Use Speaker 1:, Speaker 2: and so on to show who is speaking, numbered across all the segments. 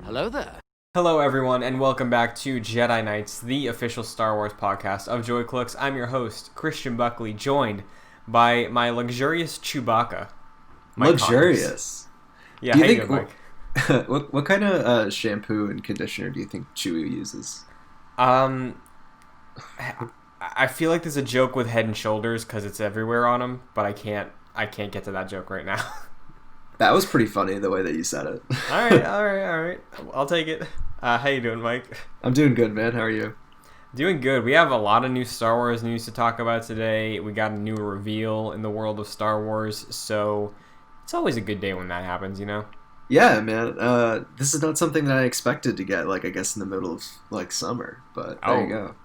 Speaker 1: Hello there.
Speaker 2: Hello, everyone, and welcome back to Jedi Knights, the official Star Wars podcast of Joy Clicks. I'm your host, Christian Buckley, joined by my luxurious Chewbacca. Mike
Speaker 3: Luxurious.
Speaker 2: Yeah,
Speaker 3: Do you
Speaker 2: how you
Speaker 3: think
Speaker 2: doing, Mike?
Speaker 3: what kind of shampoo and conditioner do you think Chewie uses?
Speaker 2: Um, I feel like there's a joke with Head and Shoulders because it's everywhere on him, but I can't get to that joke right now.
Speaker 3: That was pretty funny the way that you said it.
Speaker 2: all right. I'll take it. How you doing, Mike?
Speaker 3: I'm doing good, man. How are you?
Speaker 2: Doing good. We have a lot of new Star Wars news to talk about today. We got a new reveal in the world of Star Wars, so it's always a good day when that happens, you know?
Speaker 3: Yeah, man. This is not something that I expected to get, I guess in the middle of, summer. But there you go.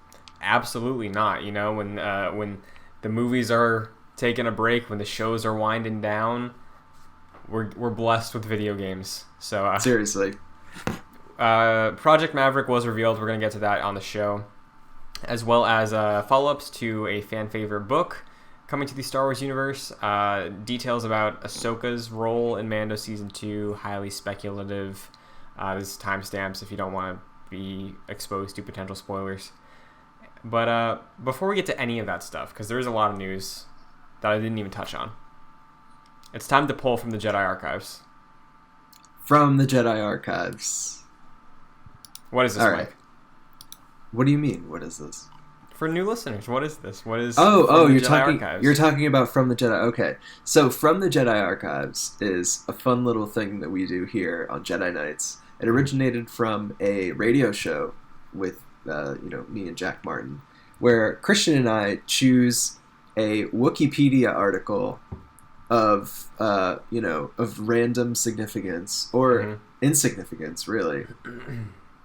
Speaker 2: Absolutely not. You know, when the movies are taking a break, when the shows are winding down, we're blessed with video games. So
Speaker 3: seriously.
Speaker 2: Project Maverick was revealed. We're going to get to that on the show, as well as follow-ups to a fan favorite book coming to the Star Wars universe. Details about Ahsoka's role in Mando Season 2, highly speculative. There's timestamps if you don't want to be exposed to potential spoilers. But before we get to any of that stuff, because there is a lot of news that I didn't even touch on, it's time to pull from the Jedi Archives.
Speaker 3: From the Jedi Archives.
Speaker 2: What is this,
Speaker 3: All
Speaker 2: Mike?
Speaker 3: right. What do you mean? What is this?
Speaker 2: For new listeners, what is this? What is
Speaker 3: Oh,
Speaker 2: the Jedi Archives?
Speaker 3: you're talking about From the Jedi. Okay. So From the Jedi Archives is a fun little thing that we do here on Jedi Nights. It originated from a radio show with me and Jack Martin, where Christian and I choose a Wikipedia article of random significance or insignificance, really,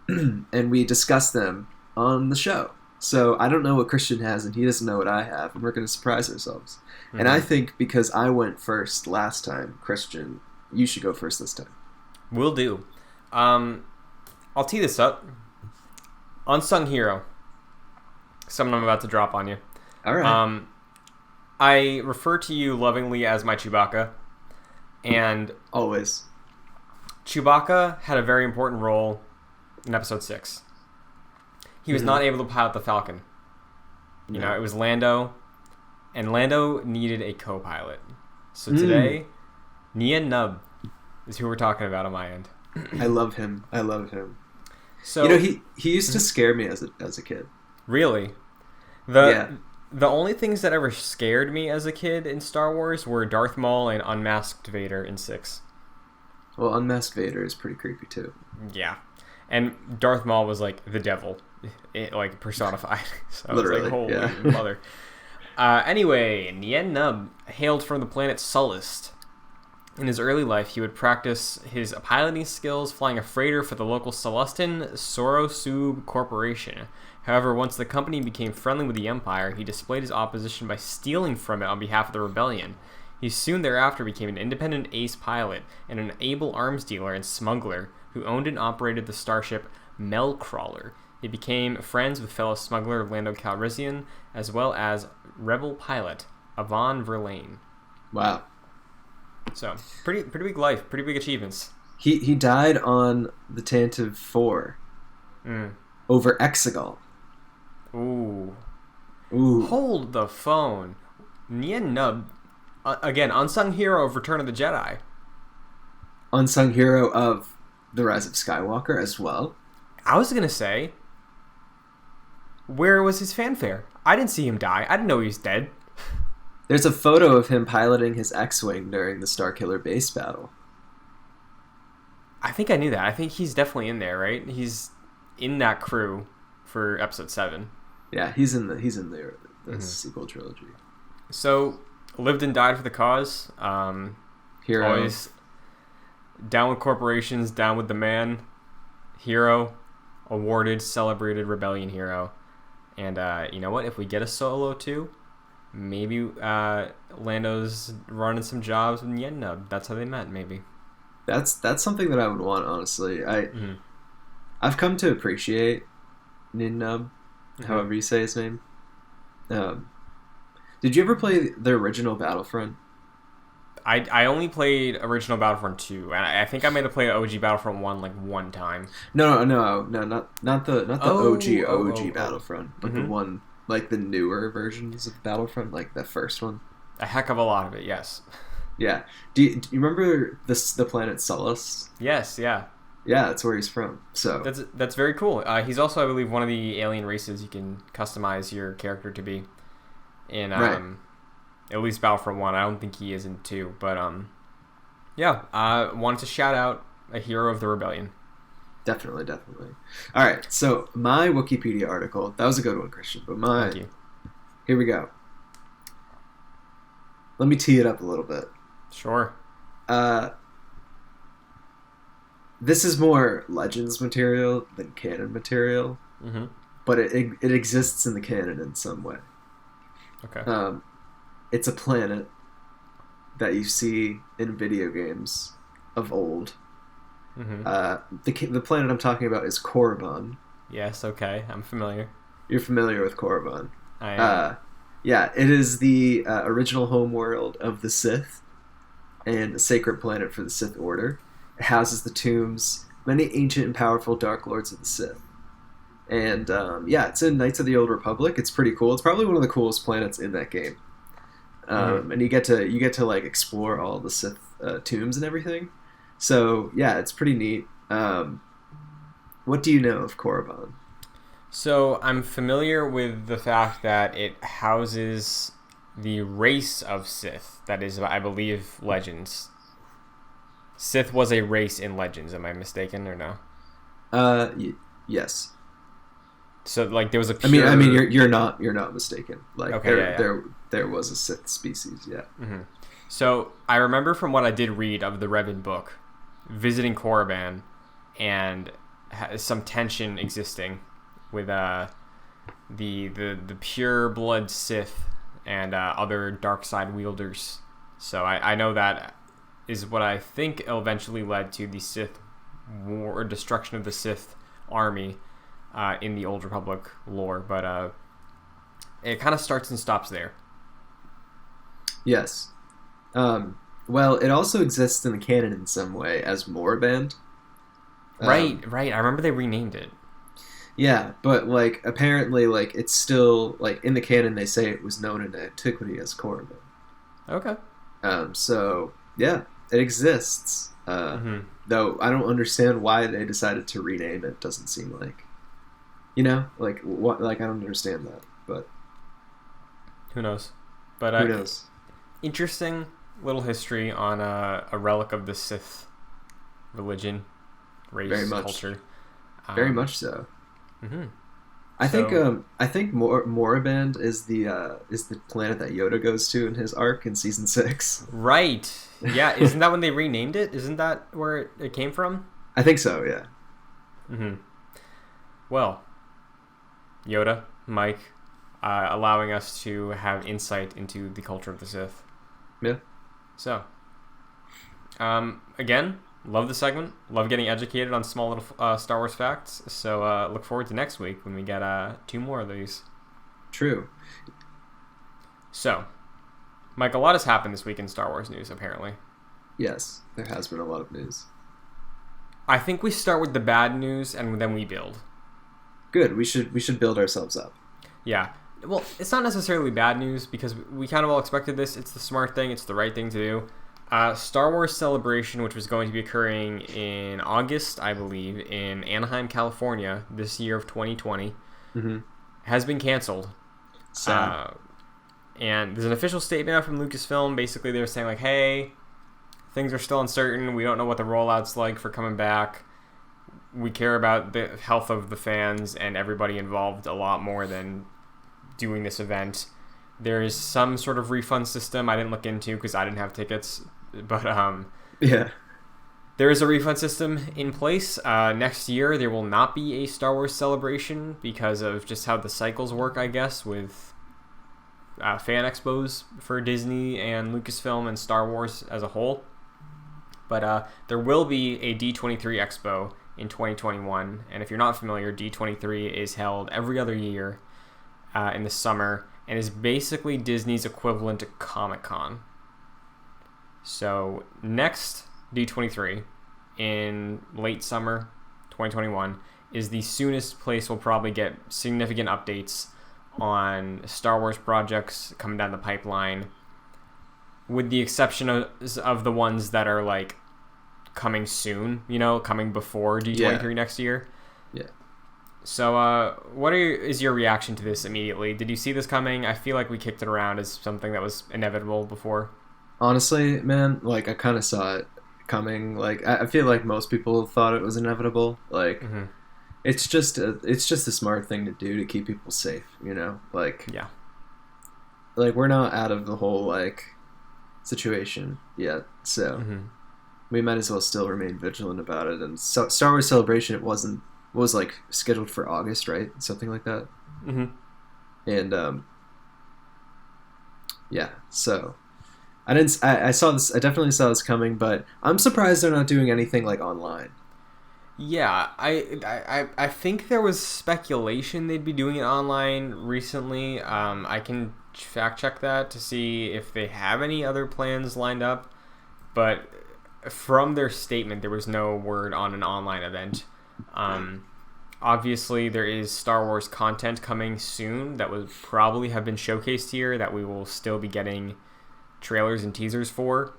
Speaker 3: and we discuss them on the show. So I don't know what Christian has, and he doesn't know what I have, and we're going to surprise ourselves. And I think because I went first last time, Christian, you should go first this time.
Speaker 2: Will do. I'll tee this up. Unsung hero. Something I'm about to drop on you.
Speaker 3: All right.
Speaker 2: I refer to you lovingly as my Chewbacca, and
Speaker 3: Always.
Speaker 2: Chewbacca had a very important role in Episode 6. He was not able to pilot the Falcon. You know, it was Lando, and Lando needed a co-pilot. So today, Nien Nunb is who we're talking about on my end.
Speaker 3: I love him.
Speaker 2: So
Speaker 3: he used to scare me as a kid.
Speaker 2: Really? The only things that ever scared me as a kid in Star Wars were Darth Maul and Unmasked Vader in 6.
Speaker 3: Well, Unmasked Vader is pretty creepy too.
Speaker 2: Yeah. And Darth Maul was like the devil, personified. So
Speaker 3: literally,
Speaker 2: holy
Speaker 3: yeah.
Speaker 2: mother. Anyway, Nien Nunb hailed from the planet Sullust. In his early life, he would practice his piloting skills flying a freighter for the local Sullustan Sorosub Corporation. However, once the company became friendly with the Empire, he displayed his opposition by stealing from it on behalf of the rebellion. He soon thereafter became an independent ace pilot and an able arms dealer and smuggler who owned and operated the starship Melcrawler. He became friends with fellow smuggler Lando Calrissian, as well as rebel pilot Avon Verlaine.
Speaker 3: Wow.
Speaker 2: So, pretty big life, pretty big achievements.
Speaker 3: He died on the Tantive 4 over Exegol.
Speaker 2: Ooh.
Speaker 3: Ooh.
Speaker 2: Hold the phone. Nien Nunb, again, unsung hero of Return of the Jedi.
Speaker 3: Unsung hero of The Rise of Skywalker as well.
Speaker 2: I was going to say, where was his fanfare? I didn't see him die. I didn't know he was dead.
Speaker 3: There's a photo of him piloting his X-Wing during the Starkiller base battle.
Speaker 2: I think I knew that. I think he's definitely in there, right? He's in that crew for Episode 7.
Speaker 3: Yeah, he's in the sequel trilogy.
Speaker 2: So, lived and died for the cause.
Speaker 3: Hero.
Speaker 2: Always down with corporations, down with the man. Hero. Awarded, celebrated rebellion hero. And you know what? If we get a Solo too, maybe Lando's running some jobs with Nien Nunb. That's how they met, maybe.
Speaker 3: That's something that I would want, honestly. I've come to appreciate Nien Nunb, however you say his name. Did you ever play the original Battlefront?
Speaker 2: I only played original Battlefront 2, and I think I might have played OG Battlefront 1 like one time.
Speaker 3: No, not the OG
Speaker 2: Oh.
Speaker 3: Battlefront, but the
Speaker 2: Mm-hmm.
Speaker 3: one like the newer versions of Battlefront, like the first one.
Speaker 2: A heck of a lot of it, yes.
Speaker 3: Yeah. Do you remember the planet Sullust?
Speaker 2: Yes, yeah.
Speaker 3: Yeah, that's where he's from. So
Speaker 2: That's very cool. He's also, I believe, one of the alien races you can customize your character to be in
Speaker 3: right.
Speaker 2: at least Battlefront 1. I don't think he is in 2, but yeah, wanted to shout out a hero of the rebellion.
Speaker 3: Definitely. All right. So my Wikipedia article, that was a good one, Christian. But
Speaker 2: Thank you.
Speaker 3: here we go. Let me tee it up a little bit.
Speaker 2: Sure.
Speaker 3: This is more Legends material than canon material,
Speaker 2: Mm-hmm.
Speaker 3: but it exists in the canon in some way.
Speaker 2: Okay.
Speaker 3: It's a planet that you see in video games of old.
Speaker 2: Mm-hmm.
Speaker 3: The planet I'm talking about is Korriban.
Speaker 2: Yes, okay. I'm familiar.
Speaker 3: You're familiar with Korriban.
Speaker 2: I am.
Speaker 3: Yeah, it is the original homeworld of the Sith and a sacred planet for the Sith Order. It houses the tombs, many ancient and powerful Dark Lords of the Sith. And yeah, it's in Knights of the Old Republic. It's pretty cool. It's probably one of the coolest planets in that game. And you get to like explore all the Sith tombs and everything. So yeah, it's pretty neat. What do you know of Korriban?
Speaker 2: So I'm familiar with the fact that it houses the race of Sith. That is, I believe, Legends. Sith was a race in Legends. Am I mistaken or no?
Speaker 3: Yes.
Speaker 2: So like there was a pure...
Speaker 3: I mean, you're not mistaken. Like
Speaker 2: Okay,
Speaker 3: there was a Sith species. Yeah.
Speaker 2: Mm-hmm. So I remember from what I did read of the Revan book, visiting Korriban, and some tension existing with the pure blood Sith and other dark side wielders. So I know that is what I think eventually led to the Sith war or destruction of the Sith army in the Old Republic lore, but it kind of starts and stops there.
Speaker 3: Yes. Well, it also exists in the canon in some way as Moraband.
Speaker 2: Right. I remember they renamed it.
Speaker 3: Yeah, but like apparently, like it's still like in the canon they say it was known in antiquity as Korriban.
Speaker 2: Okay.
Speaker 3: So yeah, it exists. Though I don't understand why they decided to rename it. Doesn't seem like, like what? Like I don't understand that. But
Speaker 2: who knows? But
Speaker 3: who knows?
Speaker 2: Interesting little history on a relic of the Sith religion, race,
Speaker 3: Very much.
Speaker 2: culture.
Speaker 3: Very much so.
Speaker 2: Mm-hmm.
Speaker 3: I think Moraband is the planet that Yoda goes to in his arc in season 6.
Speaker 2: Right. Yeah. Isn't that when they renamed it? Isn't that where it came from?
Speaker 3: I think so. Yeah.
Speaker 2: Mm-hmm. Well, Yoda, Mike, allowing us to have insight into the culture of the Sith.
Speaker 3: Yeah.
Speaker 2: So, again, love the segment. Love getting educated on small little Star Wars facts. So look forward to next week when we get 2 more of these.
Speaker 3: True.
Speaker 2: So, Mike, a lot has happened this week in Star Wars news, apparently.
Speaker 3: Yes, there has been a lot of news.
Speaker 2: I think we start with the bad news and then we build.
Speaker 3: Good. We should build ourselves up.
Speaker 2: Yeah. Well, it's not necessarily bad news because we kind of all expected this. It's the smart thing. It's the right thing to do. Star Wars Celebration, which was going to be occurring in August, I believe, in Anaheim, California, this year of 2020, has been canceled.
Speaker 3: Sad.
Speaker 2: And there's an official statement out from Lucasfilm. Basically, they're saying, like, hey, things are still uncertain. We don't know what the rollout's like for coming back. We care about the health of the fans and everybody involved a lot more than doing this event. There is some sort of refund system I didn't look into because I didn't have tickets. But
Speaker 3: yeah,
Speaker 2: there is a refund system in place. Next year, there will not be a Star Wars Celebration because of just how the cycles work, I guess, with fan expos for Disney and Lucasfilm and Star Wars as a whole. But there will be a D23 Expo in 2021. And if you're not familiar, D23 is held every other year in the summer and is basically Disney's equivalent to Comic-Con. So next D23 in late summer 2021 is the soonest place we'll probably get significant updates on Star Wars projects coming down the pipeline, with the exception of the ones that are like coming soon, coming before D23 next year.
Speaker 3: Yeah.
Speaker 2: So is your reaction to this immediately? Did you see this coming? I feel like we kicked it around as something that was inevitable before.
Speaker 3: Honestly, man, like I kind of saw it coming. Like I feel like most people thought it was inevitable. Like it's just a smart thing to do to keep people safe, Like
Speaker 2: yeah,
Speaker 3: like we're not out of the whole like situation yet, so we might as well still remain vigilant about it. And so, Star Wars Celebration, it was like scheduled for August, right? Something like that. And yeah, so. I saw this. I definitely saw this coming, but I'm surprised they're not doing anything like online.
Speaker 2: Yeah, I think there was speculation they'd be doing it online recently. I can fact check that to see if they have any other plans lined up, but from their statement, there was no word on an online event. Obviously, there is Star Wars content coming soon that would probably have been showcased here that we will still be getting trailers and teasers for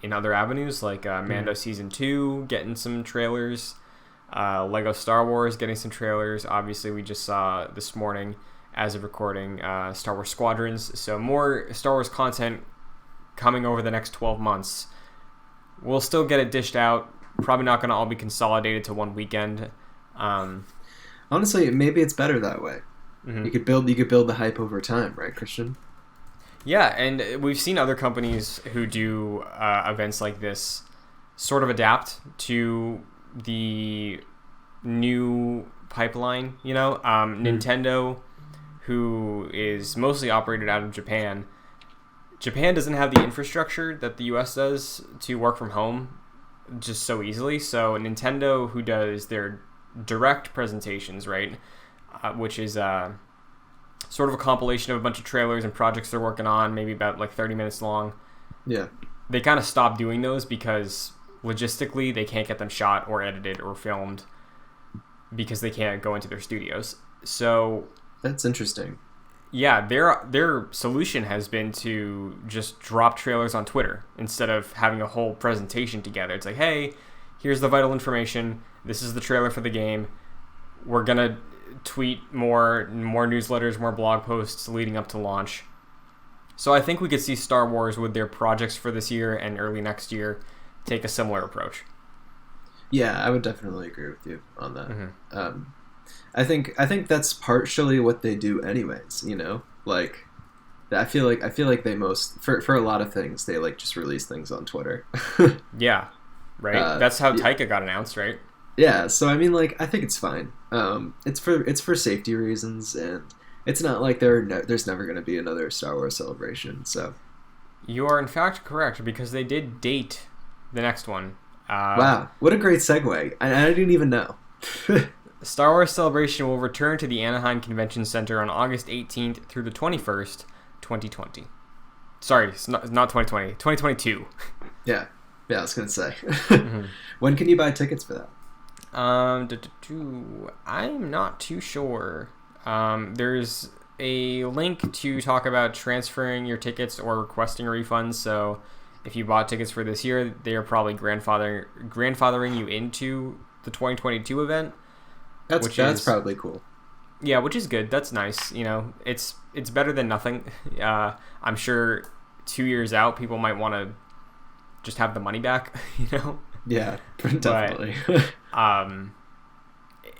Speaker 2: in other avenues, like Mando Season 2 getting some trailers, Lego Star Wars getting some trailers. Obviously, we just saw this morning, as of recording, Star Wars Squadrons. So more Star Wars content coming over the next 12 months. We'll still get it dished out. Probably not going to all be consolidated to one weekend.
Speaker 3: Honestly, maybe it's better that way. You could build the hype over time, right, Christian?
Speaker 2: Yeah, and we've seen other companies who do events like this sort of adapt to the new pipeline, Nintendo, who is mostly operated out of Japan. Japan doesn't have the infrastructure that the US does to work from home just so easily. So Nintendo, who does their direct presentations, right, which is sort of a compilation of a bunch of trailers and projects they're working on, maybe about like 30 minutes long.
Speaker 3: Yeah.
Speaker 2: They kind of stopped doing those because logistically they can't get them shot or edited or filmed because they can't go into their studios. So
Speaker 3: that's interesting.
Speaker 2: Yeah, their solution has been to just drop trailers on Twitter instead of having a whole presentation together. It's like, hey, here's the vital information. This is the trailer for the game. We're going to tweet more newsletters, more blog posts leading up to launch. So I think we could see Star Wars with their projects for this year and early next year take a similar approach.
Speaker 3: Yeah, I would definitely agree with you on that. I think that's partially what they do anyways, Like I feel like they most for a lot of things they like just release things on Twitter.
Speaker 2: Yeah. Right? That's how Taika got announced, right?
Speaker 3: Yeah, so I mean, like, I think it's fine. It's for safety reasons, and it's not like there's never going to be another Star Wars Celebration. So
Speaker 2: you are in fact correct, because they did date the next one.
Speaker 3: Wow, what a great segue! I didn't even know.
Speaker 2: Star Wars Celebration will return to the Anaheim Convention Center on August 18th through the 21st, 2020. Sorry, it's not 2020, 2022.
Speaker 3: Yeah, I was gonna say. When can you buy tickets for that?
Speaker 2: I'm not too sure. There's a link to talk about transferring your tickets or requesting refunds. So if you bought tickets for this year, they are probably grandfathering you into the 2022 event.
Speaker 3: That's probably cool.
Speaker 2: Yeah, which is good. That's nice. It's better than nothing. I'm sure 2 years out, people might want to just have the money back.
Speaker 3: Yeah, definitely.
Speaker 2: But,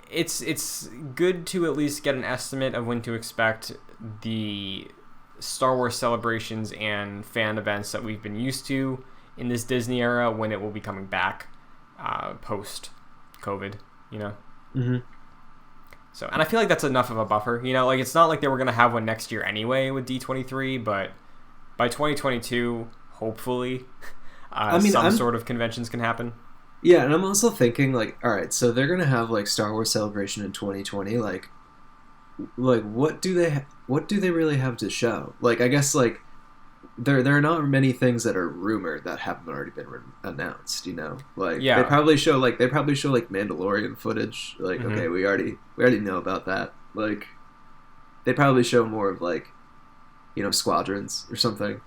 Speaker 2: it's good to at least get an estimate of when to expect the Star Wars celebrations and fan events that we've been used to in this Disney era, when it will be coming back post COVID. So, and I feel like that's enough of a buffer. Like, it's not like they were going to have one next year anyway with D23, but by 2022, hopefully, some sort of conventions can happen.
Speaker 3: Yeah, and I'm also thinking, like, all right, so they're going to have, like, Star Wars Celebration in 2020. Like what do they really have to show? Like, I guess, like, there are not many things that are rumored that haven't already been announced. Like
Speaker 2: Yeah.
Speaker 3: they probably show like Mandalorian footage. Like okay, we already know about that. Like they probably show more of like Squadrons or something.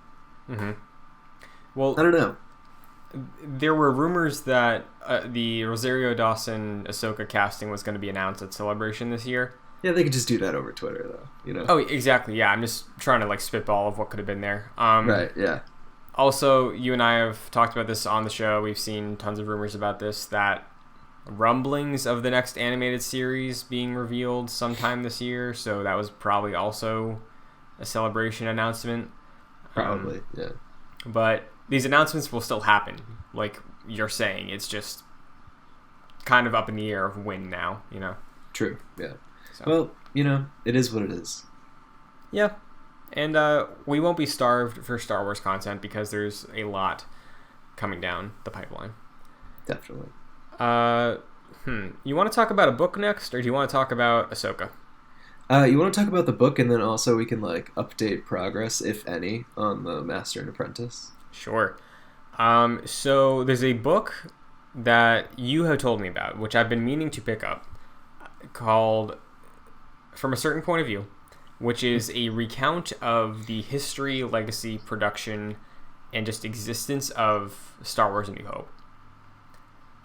Speaker 2: Mm-hmm. Well,
Speaker 3: I don't know.
Speaker 2: There were rumors that the Rosario Dawson Ahsoka casting was going to be announced at Celebration this year.
Speaker 3: Yeah, they could just do that over Twitter, though.
Speaker 2: Oh, exactly. Yeah, I'm just trying to like spitball of what could have been there.
Speaker 3: Right. Yeah.
Speaker 2: Also, you and I have talked about this on the show. We've seen tons of rumors about this, that rumblings of the next animated series being revealed sometime this year. So that was probably also a Celebration announcement.
Speaker 3: Probably. Yeah.
Speaker 2: But these announcements will still happen. Like you're saying, it's just kind of up in the air of when now.
Speaker 3: True. Yeah.
Speaker 2: So.
Speaker 3: Well, it is what it is.
Speaker 2: Yeah. And we won't be starved for Star Wars content because there's a lot coming down the pipeline.
Speaker 3: Definitely.
Speaker 2: You want to talk about a book next, or do you want to talk about Ahsoka?
Speaker 3: You want to talk about the book, and then also we can like update progress, if any, on the Master and Apprentice.
Speaker 2: Sure. So there's a book that you have told me about, which I've been meaning to pick up, called From a Certain Point of View, which is a recount of the history, legacy, production, and just existence of Star Wars A New Hope.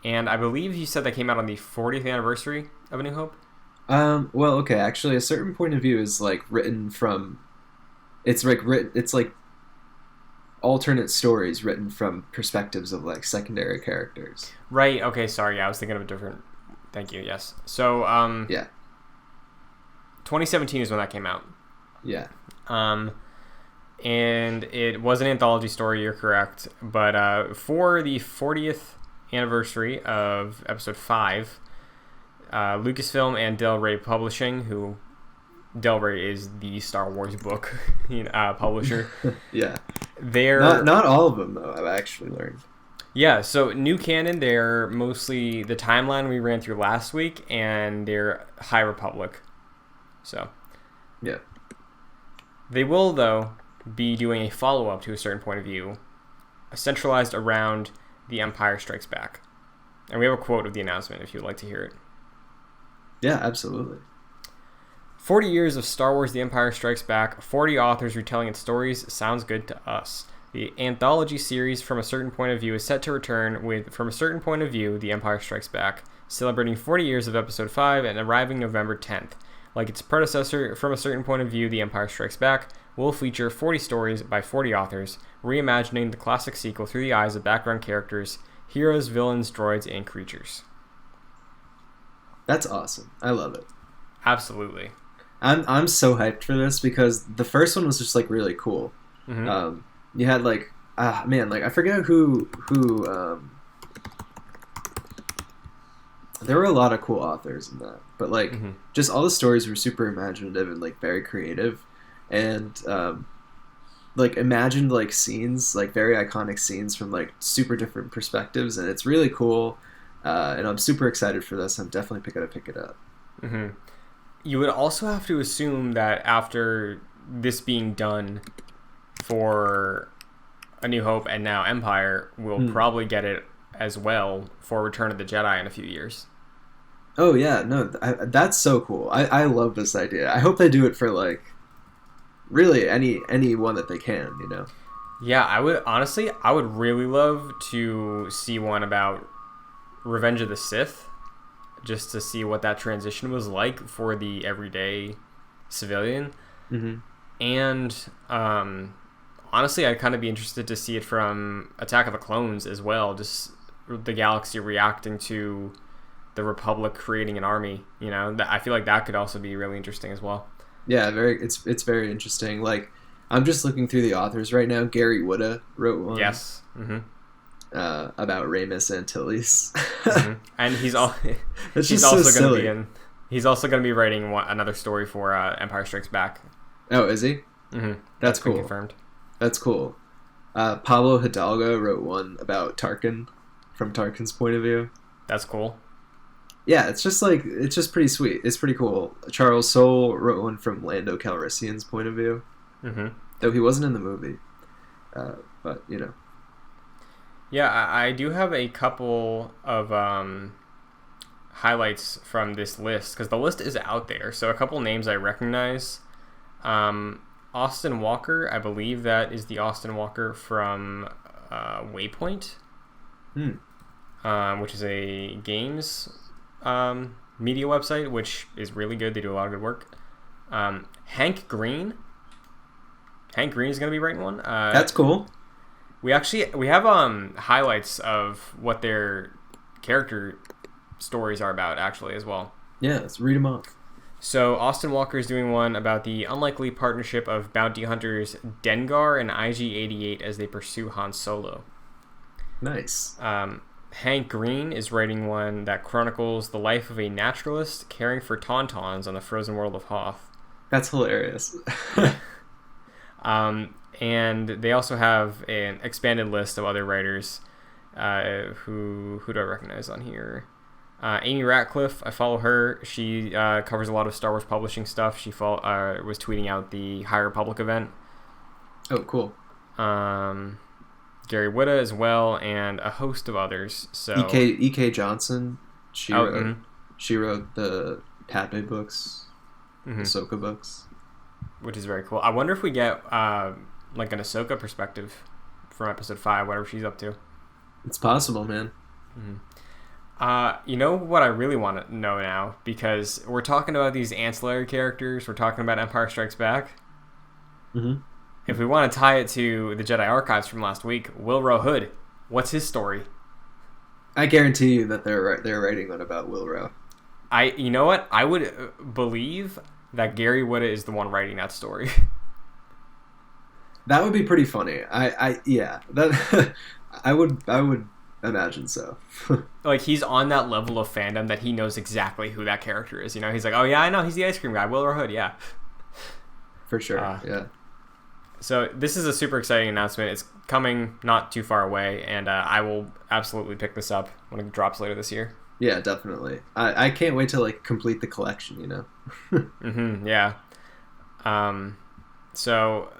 Speaker 2: And I believe you said that came out on the 40th anniversary of A New Hope?
Speaker 3: Well, okay, actually, A Certain Point of View is like written from... It's like alternate stories written from perspectives of like secondary characters.
Speaker 2: Right, okay, sorry, I was thinking of a different... Thank you, yes. So,
Speaker 3: yeah.
Speaker 2: 2017 is when that came out.
Speaker 3: Yeah.
Speaker 2: And it was an anthology story, you're correct. But for the 40th anniversary of Episode 5, Lucasfilm and Del Rey Publishing, who Del Rey is the Star Wars book publisher.
Speaker 3: Yeah.
Speaker 2: They're
Speaker 3: not all of them, though, I've actually learned.
Speaker 2: Yeah, so new canon, they're mostly the timeline we ran through last week, and they're High Republic. So,
Speaker 3: yeah.
Speaker 2: They will, though, be doing a follow-up to A Certain Point of View, centralized around The Empire Strikes Back. And we have a quote of the announcement if you'd like to hear it.
Speaker 3: Yeah, absolutely.
Speaker 2: 40 years of Star Wars The Empire Strikes Back, 40 authors retelling its stories, sounds good to us. The anthology series From a Certain Point of View is set to return with From a Certain Point of View, The Empire Strikes Back, celebrating 40 years of Episode 5 and arriving November 10th. Like its predecessor, From a Certain Point of View, The Empire Strikes Back will feature 40 stories by 40 authors, reimagining the classic sequel through the eyes of background characters, heroes, villains, droids, and creatures.
Speaker 3: That's awesome. I love it.
Speaker 2: Absolutely.
Speaker 3: I'm so hyped for this because the first one was just like really cool.
Speaker 2: Mm-hmm.
Speaker 3: You had like I forget who there were a lot of cool authors in that, but like just all the stories were super imaginative and like very creative, and like imagined like scenes, like very iconic scenes from like super different perspectives, and it's really cool. And I'm super excited for this. I'm definitely gonna pick it up.
Speaker 2: Mm-hmm. You would also have to assume that after this being done for A New Hope and now Empire, we'll probably get it as well for Return of the Jedi in a few years.
Speaker 3: Oh yeah, no, that's so cool. I love this idea. I hope they do it for like really any one that they can,
Speaker 2: Yeah, I would really love to see one about Revenge of the Sith, just to see what that transition was like for the everyday civilian.
Speaker 3: Mm-hmm.
Speaker 2: And honestly, I'd kind of be interested to see it from Attack of the Clones as well, just the galaxy reacting to the Republic creating an army. I feel like that could also be really interesting as well.
Speaker 3: Yeah, it's very interesting. Like, I'm just looking through the authors right now. Gary Whitta wrote one.
Speaker 2: Yes. Mm-hmm.
Speaker 3: About Ramus Antilles.
Speaker 2: Mm-hmm. And he's also going to be writing another story for Empire Strikes Back.
Speaker 3: Oh, is he?
Speaker 2: Mm-hmm.
Speaker 3: That's cool.
Speaker 2: Confirmed.
Speaker 3: That's cool. Pablo Hidalgo wrote one about Tarkin, from Tarkin's point of view.
Speaker 2: That's cool.
Speaker 3: Yeah, it's just pretty sweet. It's pretty cool. Charles Soule wrote one from Lando Calrissian's point of view,
Speaker 2: mm-hmm.
Speaker 3: though he wasn't in the movie. But
Speaker 2: Yeah, I do have a couple of highlights from this list because the list is out there. So a couple names I recognize. Austin Walker, I believe that is the Austin Walker from Waypoint, which is a games media website, which is really good. They do a lot of good work. Hank Green. Hank Green is going to be writing one.
Speaker 3: That's cool.
Speaker 2: We have highlights of what their character stories are about actually as well.
Speaker 3: Yeah, let's read them off.
Speaker 2: So Austin Walker is doing one about the unlikely partnership of bounty hunters Dengar and IG-88 as they pursue Han Solo.
Speaker 3: Nice.
Speaker 2: Hank Green is writing one that chronicles the life of a naturalist caring for tauntauns on the frozen world of Hoth.
Speaker 3: That's hilarious.
Speaker 2: And they also have an expanded list of other writers. Who do I recognize on here? Amy Ratcliffe, I follow her. She covers a lot of Star Wars publishing stuff. She was tweeting out the High Republic event.
Speaker 3: Oh, cool.
Speaker 2: Gary Whitta as well, and a host of others. So
Speaker 3: E.K. Johnson. She wrote the Padme books, the Ahsoka books,
Speaker 2: which is very cool. I wonder if we get like an Ahsoka perspective from episode 5, whatever she's up to.
Speaker 3: It's possible, man.
Speaker 2: You know what I really want to know now, because we're talking about these ancillary characters. We're talking about Empire Strikes Back. If we want to tie it to the Jedi Archives from last week, Wilro Hood, what's his story?
Speaker 3: I guarantee you that they're writing one about Wilro.
Speaker 2: You know what? I would believe that Gary Whitta is the one writing that story.
Speaker 3: That would be pretty funny. That I would imagine so.
Speaker 2: Like, he's on that level of fandom that he knows exactly who that character is. You know, he's like, oh yeah, I know, he's the ice cream guy, Wilro Hood, yeah.
Speaker 3: For sure, yeah.
Speaker 2: So this is a super exciting announcement. It's coming not too far away, and I will absolutely pick this up when it drops later this year.
Speaker 3: Yeah, definitely. I can't wait to like complete the collection, you know.
Speaker 2: Yeah. So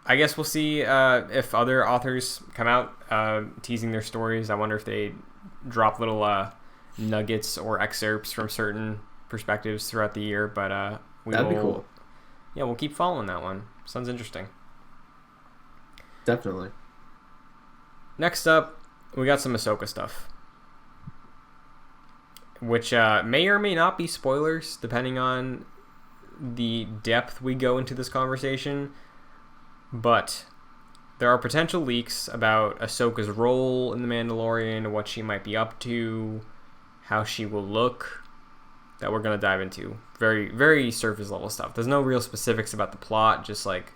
Speaker 2: I guess we'll see if other authors come out teasing their stories. I wonder if they drop little nuggets or excerpts from certain perspectives throughout the year. But
Speaker 3: that'd be cool.
Speaker 2: Yeah, we'll keep following that one. Sounds interesting.
Speaker 3: Definitely.
Speaker 2: Next up, we got some Ahsoka stuff, which may or may not be spoilers, depending on the depth we go into this conversation. But there are potential leaks about Ahsoka's role in The Mandalorian, what she might be up to, how she will look, that we're going to dive into. Very, very surface level stuff. There's no real specifics about the plot, just like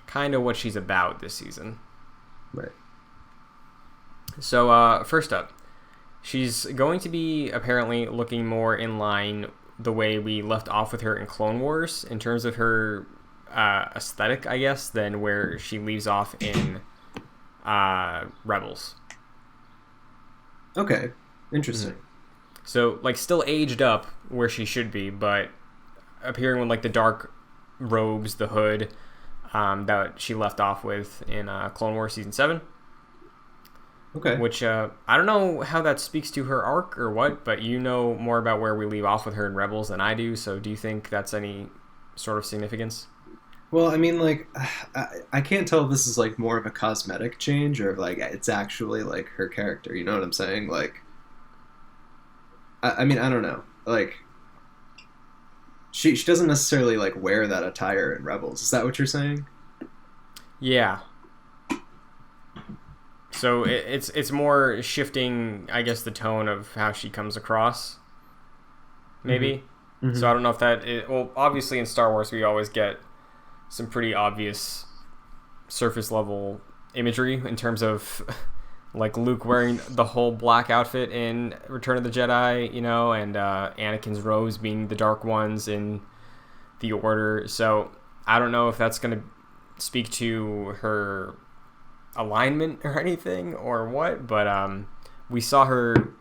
Speaker 2: kind of what she's about this season.
Speaker 3: Right.
Speaker 2: So first up, she's going to be apparently looking more in line the way we left off with her in Clone Wars in terms of her aesthetic, I guess, than where she leaves off in Rebels.
Speaker 3: Okay, interesting.
Speaker 2: So, like, still aged up where she should be, but appearing with, like, the dark robes, the hood that she left off with in Clone Wars Season 7.
Speaker 3: Okay.
Speaker 2: Which, I don't know how that speaks to her arc or what, but you know more about where we leave off with her in Rebels than I do, so do you think that's any sort of significance?
Speaker 3: Well, I mean, like, I can't tell if this is, like, more of a cosmetic change or if, like, it's actually, like, her character. You know what I'm saying? Like, I mean, I don't know. Like, she doesn't necessarily, like, wear that attire in Rebels. Is that what you're saying?
Speaker 2: Yeah. So it's more shifting, I guess, the tone of how she comes across, maybe. So I don't know if that... well, obviously in Star Wars we always get some pretty obvious surface level imagery in terms of like Luke wearing the whole black outfit in Return of the Jedi, you know, and Anakin's robes being the dark ones in The Order. So I don't know if that's going to speak to her alignment or anything or what, but we saw her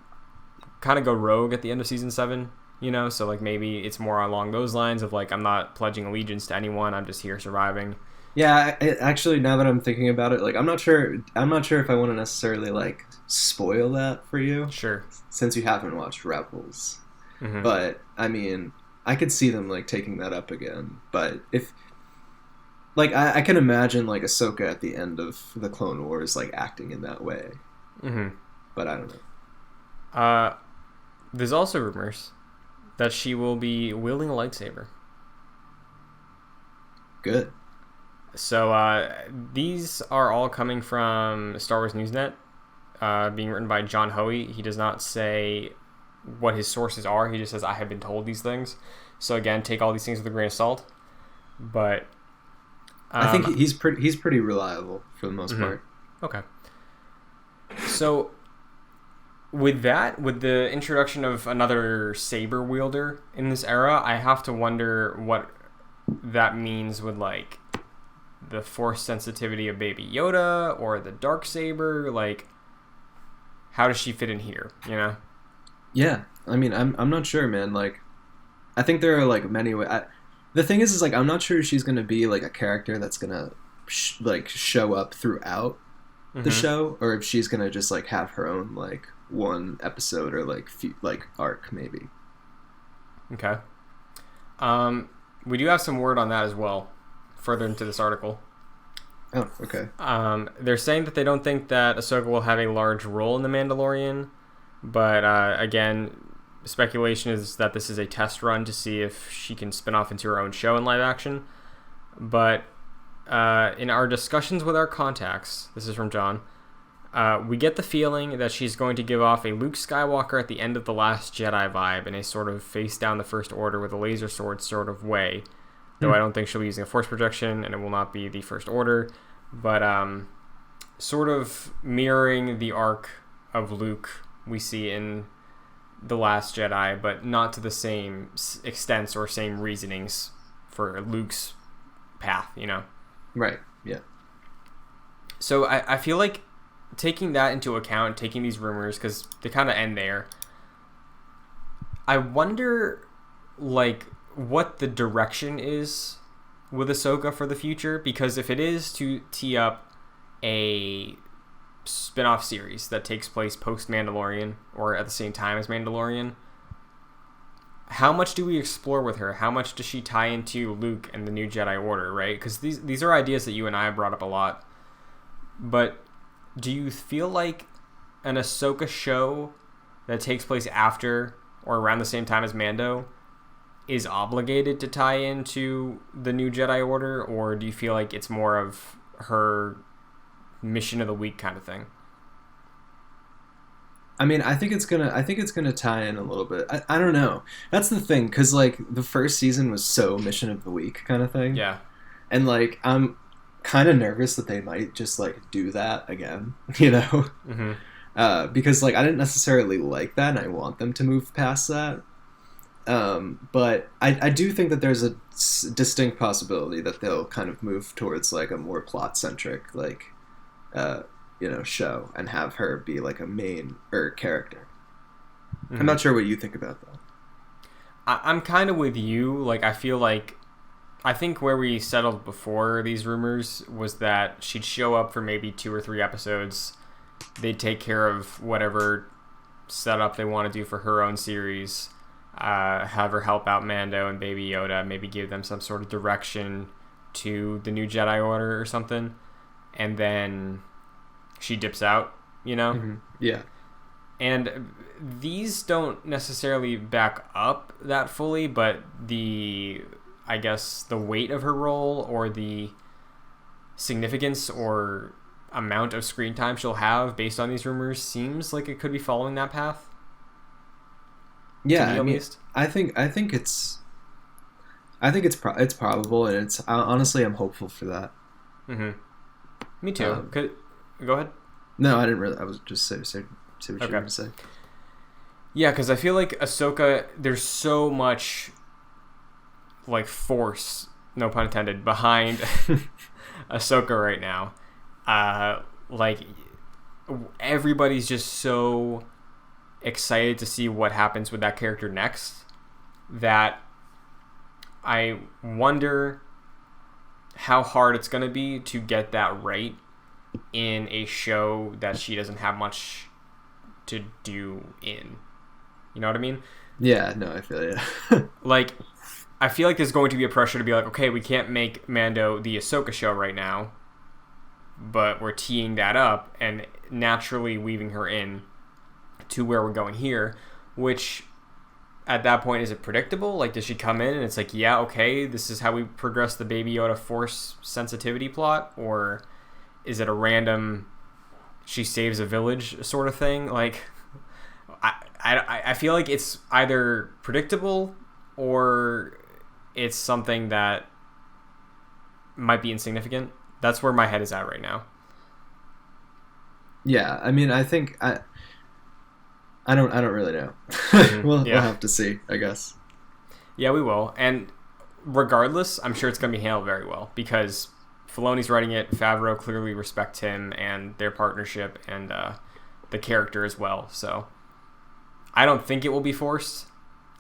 Speaker 2: kind of go rogue at the end of Season 7. You know, so like maybe it's more along those lines of like, I'm not pledging allegiance to anyone, I'm just here surviving.
Speaker 3: Yeah, actually, now that I'm thinking about it, like I'm not sure. I'm not sure if I want to necessarily like spoil that for you,
Speaker 2: Sure.
Speaker 3: since you haven't watched Rebels.
Speaker 2: Mm-hmm.
Speaker 3: But I mean, I could see them like taking that up again. But if like I can imagine like Ahsoka at the end of the Clone Wars like acting in that way.
Speaker 2: Mm-hmm.
Speaker 3: But I don't know.
Speaker 2: Uh, there's also rumors that she will be wielding a lightsaber.
Speaker 3: Good.
Speaker 2: So these are all coming from Star Wars Newsnet, being written by John Hoey. He does not say what his sources are. He just says, "I have been told these things." So again, take all these things with a grain of salt. But
Speaker 3: I think
Speaker 2: um,
Speaker 3: he's pretty reliable for the most
Speaker 2: mhm.
Speaker 3: part.
Speaker 2: Okay. So with that, with the introduction of another saber wielder in this era, I have to wonder what that means with like the force sensitivity of Baby Yoda or the dark saber. Like, how does she fit in here? You know?
Speaker 3: Yeah, I mean, I'm not sure, man. Like, I think there are like many ways. The thing is like I'm not sure she's gonna be like a character that's gonna like show up throughout the
Speaker 2: Mm-hmm.
Speaker 3: show, or if she's gonna just like have her own like one episode or like like arc maybe.
Speaker 2: Okay. We do have some word on that as well, further into this article.
Speaker 3: Oh, okay.
Speaker 2: They're saying that they don't think that Ahsoka will have a large role in The Mandalorian, but again, speculation is that this is a test run to see if she can spin off into her own show in live action. But in our discussions with our contacts, this is from John, we get the feeling that she's going to give off a Luke Skywalker at the end of The Last Jedi vibe in a sort of face down the First Order with a laser sword sort of way. Though I don't think she'll be using a force projection, and it will not be the First Order. But sort of mirroring the arc of Luke we see in The Last Jedi, but not to the same extents or same reasonings for Luke's path, you know?
Speaker 3: Right. Yeah.
Speaker 2: So I feel like taking that into account, taking these rumors, because they kind of end there, I wonder, like, what the direction is with Ahsoka for the future, because if it is to tee up a spin-off series that takes place post-Mandalorian or at the same time as Mandalorian, how much do we explore with her? How much does she tie into Luke and the new Jedi Order, right? Because these are ideas that you and I have brought up a lot. But do you feel like an Ahsoka show that takes place after or around the same time as Mando is obligated to tie into the new Jedi Order, or do you feel like it's more of her mission of the week kind of thing?
Speaker 3: I mean, I think it's gonna tie in a little bit. I don't know. That's the thing, because like the first season was so mission of the week kind of thing,
Speaker 2: Yeah.
Speaker 3: and like I'm kind of nervous that they might just like do that again, you know?
Speaker 2: Mm-hmm.
Speaker 3: Because like I didn't necessarily like that, and I want them to move past that. But I do think that there's a distinct possibility that they'll kind of move towards like a more plot centric like uh, show and have her be like a main character.
Speaker 2: Mm-hmm.
Speaker 3: I'm not sure what you think about that.
Speaker 2: I'm kind of with you. Like, I think where we settled before these rumors was that she'd show up for maybe 2 or 3 episodes. They'd take care of whatever setup they want to do for her own series. Have her help out Mando and Baby Yoda. Maybe give them some sort of direction to the new Jedi Order or something. And then she dips out, you know?
Speaker 3: Mm-hmm. Yeah.
Speaker 2: And these don't necessarily back up that fully, but I guess the weight of her role or the significance or amount of screen time she'll have based on these rumors seems like it could be following that path.
Speaker 3: Yeah,
Speaker 2: To me,
Speaker 3: I
Speaker 2: at
Speaker 3: mean,
Speaker 2: least.
Speaker 3: it's probable, and it's honestly I'm hopeful for that.
Speaker 2: Mm-hmm. Me too. Go ahead.
Speaker 3: No, I didn't really. I was just say what you were going to say.
Speaker 2: Yeah, because I feel like Ahsoka, there's so much like force, no pun intended, behind Ahsoka right now. Like everybody's just so excited to see what happens with that character next that I wonder how hard it's going to be to get that right in a show that she doesn't have much to do in. You know what I mean?
Speaker 3: Yeah, no, I feel you.
Speaker 2: Like, I feel like there's going to be a pressure to be like, okay, we can't make Mando the Ahsoka show right now, but we're teeing that up and naturally weaving her in to where we're going here, which at that point, is it predictable? Like, does she come in and it's like, yeah, okay, this is how we progress the Baby Yoda Force sensitivity plot? Or is it a random she saves a village sort of thing? Like, I feel like it's either predictable or it's something that might be insignificant. That's where my head is at right now.
Speaker 3: Yeah, I mean, I think I don't really know. We'll have to see, I guess.
Speaker 2: Yeah, we will. And regardless, I'm sure it's going to be handled very well because Filoni's writing it. Favreau clearly respects him and their partnership and the character as well. So I don't think it will be forced.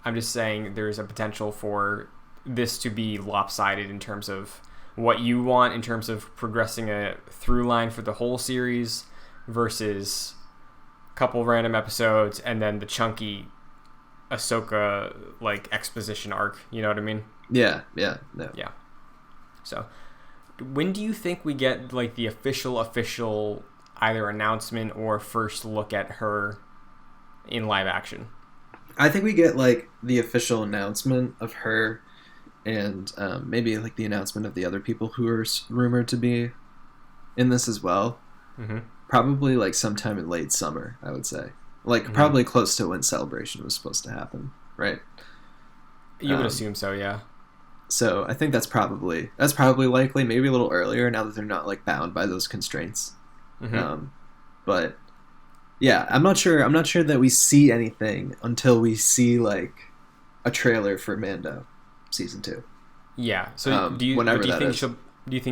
Speaker 2: I'm just saying there's a potential for this to be lopsided in terms of what you want in terms of progressing a through line for the whole series versus couple random episodes and then the chunky Ahsoka like exposition arc, you know what I mean?
Speaker 3: Yeah.
Speaker 2: So when do you think we get like the official either announcement or first look at her in live action?
Speaker 3: I think we get like the official announcement of her and maybe like the announcement of the other people who are rumored to be in this as well.
Speaker 2: Mm-hmm.
Speaker 3: Probably like sometime in late summer, I would say. Like probably close to when Celebration was supposed to happen, right?
Speaker 2: You would assume so, yeah.
Speaker 3: So I think that's probably likely. Maybe a little earlier now that they're not like bound by those constraints.
Speaker 2: Mm-hmm.
Speaker 3: But yeah, I'm not sure that we see anything until we see like a trailer for Mando season 2.
Speaker 2: Yeah. So do you think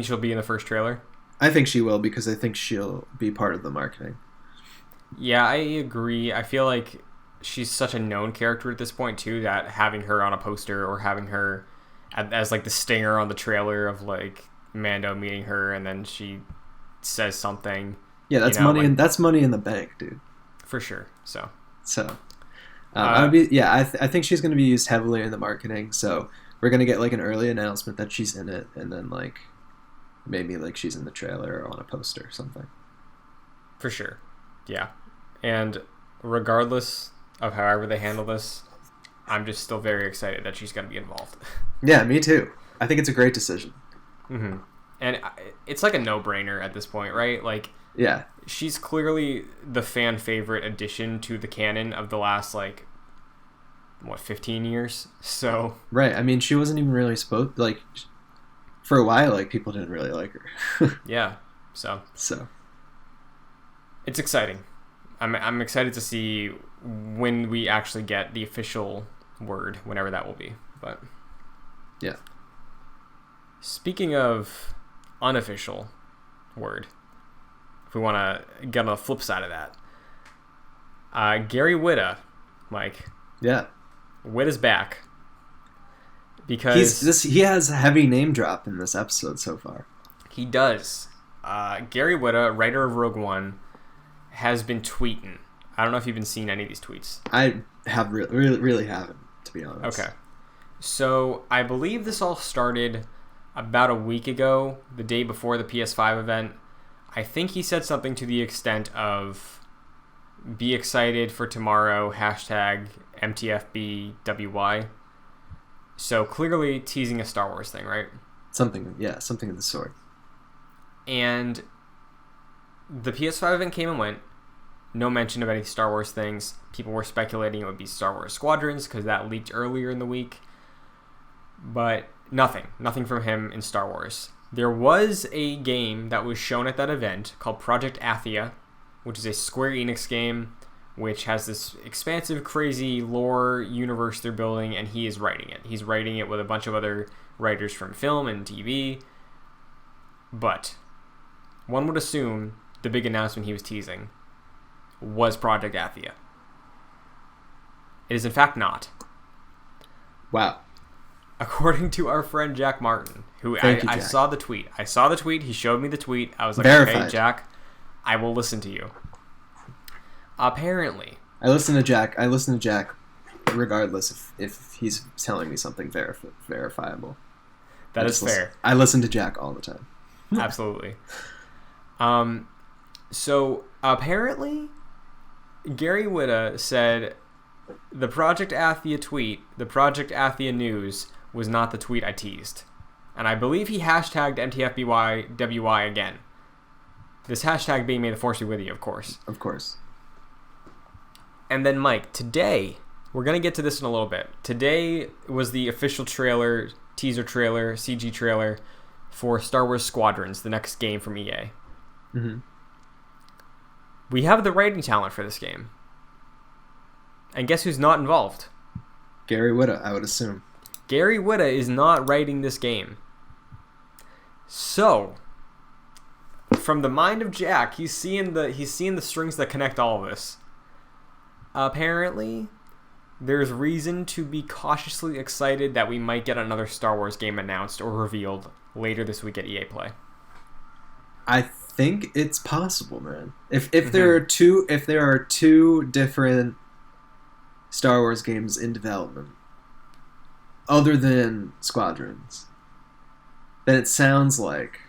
Speaker 2: she'll be in the first trailer?
Speaker 3: I think she will because I think she'll be part of the marketing.
Speaker 2: Yeah, I agree. I feel like she's such a known character at this point too that having her on a poster or having her as like the stinger on the trailer of like Mando meeting her and then she says something.
Speaker 3: Yeah, that's money, like, and that's money in the bank, dude.
Speaker 2: For sure. So
Speaker 3: I think she's going to be used heavily in the marketing. So we're going to get like an early announcement that she's in it, and then like maybe like she's in the trailer or on a poster or something.
Speaker 2: For sure. Yeah. And regardless of however they handle this, I'm just still very excited that she's going to be involved.
Speaker 3: Yeah, me too. I think it's a great decision.
Speaker 2: Mm-hmm. And it's like a no-brainer at this point, right? Like,
Speaker 3: yeah,
Speaker 2: she's clearly the fan favorite addition to the canon of the last, like, 15 years? So...
Speaker 3: Right. I mean, she wasn't even really supposed... Like, for a while, like, people didn't really like her.
Speaker 2: Yeah. So... It's exciting. I'm excited to see when we actually get the official word, whenever that will be. But
Speaker 3: yeah.
Speaker 2: Speaking of unofficial word, if we want to get on the flip side of that, Gary Whitta, Mike.
Speaker 3: Yeah.
Speaker 2: Whitta's back. Because
Speaker 3: he has a heavy name drop in this episode so far.
Speaker 2: He does. Gary Whitta, writer of Rogue One, has been tweeting. I don't know if you've been seeing any of these tweets.
Speaker 3: I have really haven't, to be honest.
Speaker 2: Okay. So I believe this all started about a week ago, the day before the PS5 event. I think he said something to the extent of, be excited for tomorrow, #MTFBWY. So clearly teasing a Star Wars thing, right?
Speaker 3: Something of the sort.
Speaker 2: And the PS5 event came and went. No mention of any Star Wars things. People were speculating it would be Star Wars Squadrons because that leaked earlier in the week. But nothing from him in Star Wars. There was a game that was shown at that event called Project Athia, which is a Square Enix game which has this expansive, crazy lore universe they're building, and he is writing it. He's writing it with a bunch of other writers from film and TV. But one would assume the big announcement he was teasing was Project Athia. It is in fact not.
Speaker 3: Wow.
Speaker 2: according to our friend Jack Martin, who
Speaker 3: Thank you,
Speaker 2: I
Speaker 3: Jack.
Speaker 2: saw the tweet. I saw the tweet. He showed me the tweet. I was like,
Speaker 3: Verified.
Speaker 2: okay, Jack, I will listen to you. Apparently,
Speaker 3: I listen to Jack regardless if he's telling me something verifiable.
Speaker 2: that is fair.
Speaker 3: I listen to Jack all the time.
Speaker 2: Absolutely. So apparently, Gary Whitta said the Project Athia tweet, the Project Athia news, was not the tweet I teased. And I believe he hashtagged MTFBYWY again. This hashtag being May the Force be with you, of course.
Speaker 3: Of course.
Speaker 2: And then, Mike, today, we're going to get to this in a little bit. Today was the official trailer, teaser trailer, CG trailer for Star Wars Squadrons, the next game from EA.
Speaker 3: Mm-hmm.
Speaker 2: We have the writing talent for this game. And guess who's not involved?
Speaker 3: Gary Whitta, I would assume.
Speaker 2: Gary Whitta is not writing this game. So, from the mind of Jack, he's seeing the strings that connect all of this. Apparently, there's reason to be cautiously excited that we might get another Star Wars game announced or revealed later this week at EA Play.
Speaker 3: I think it's possible, man. If there are two different Star Wars games in development other than Squadrons, then it sounds like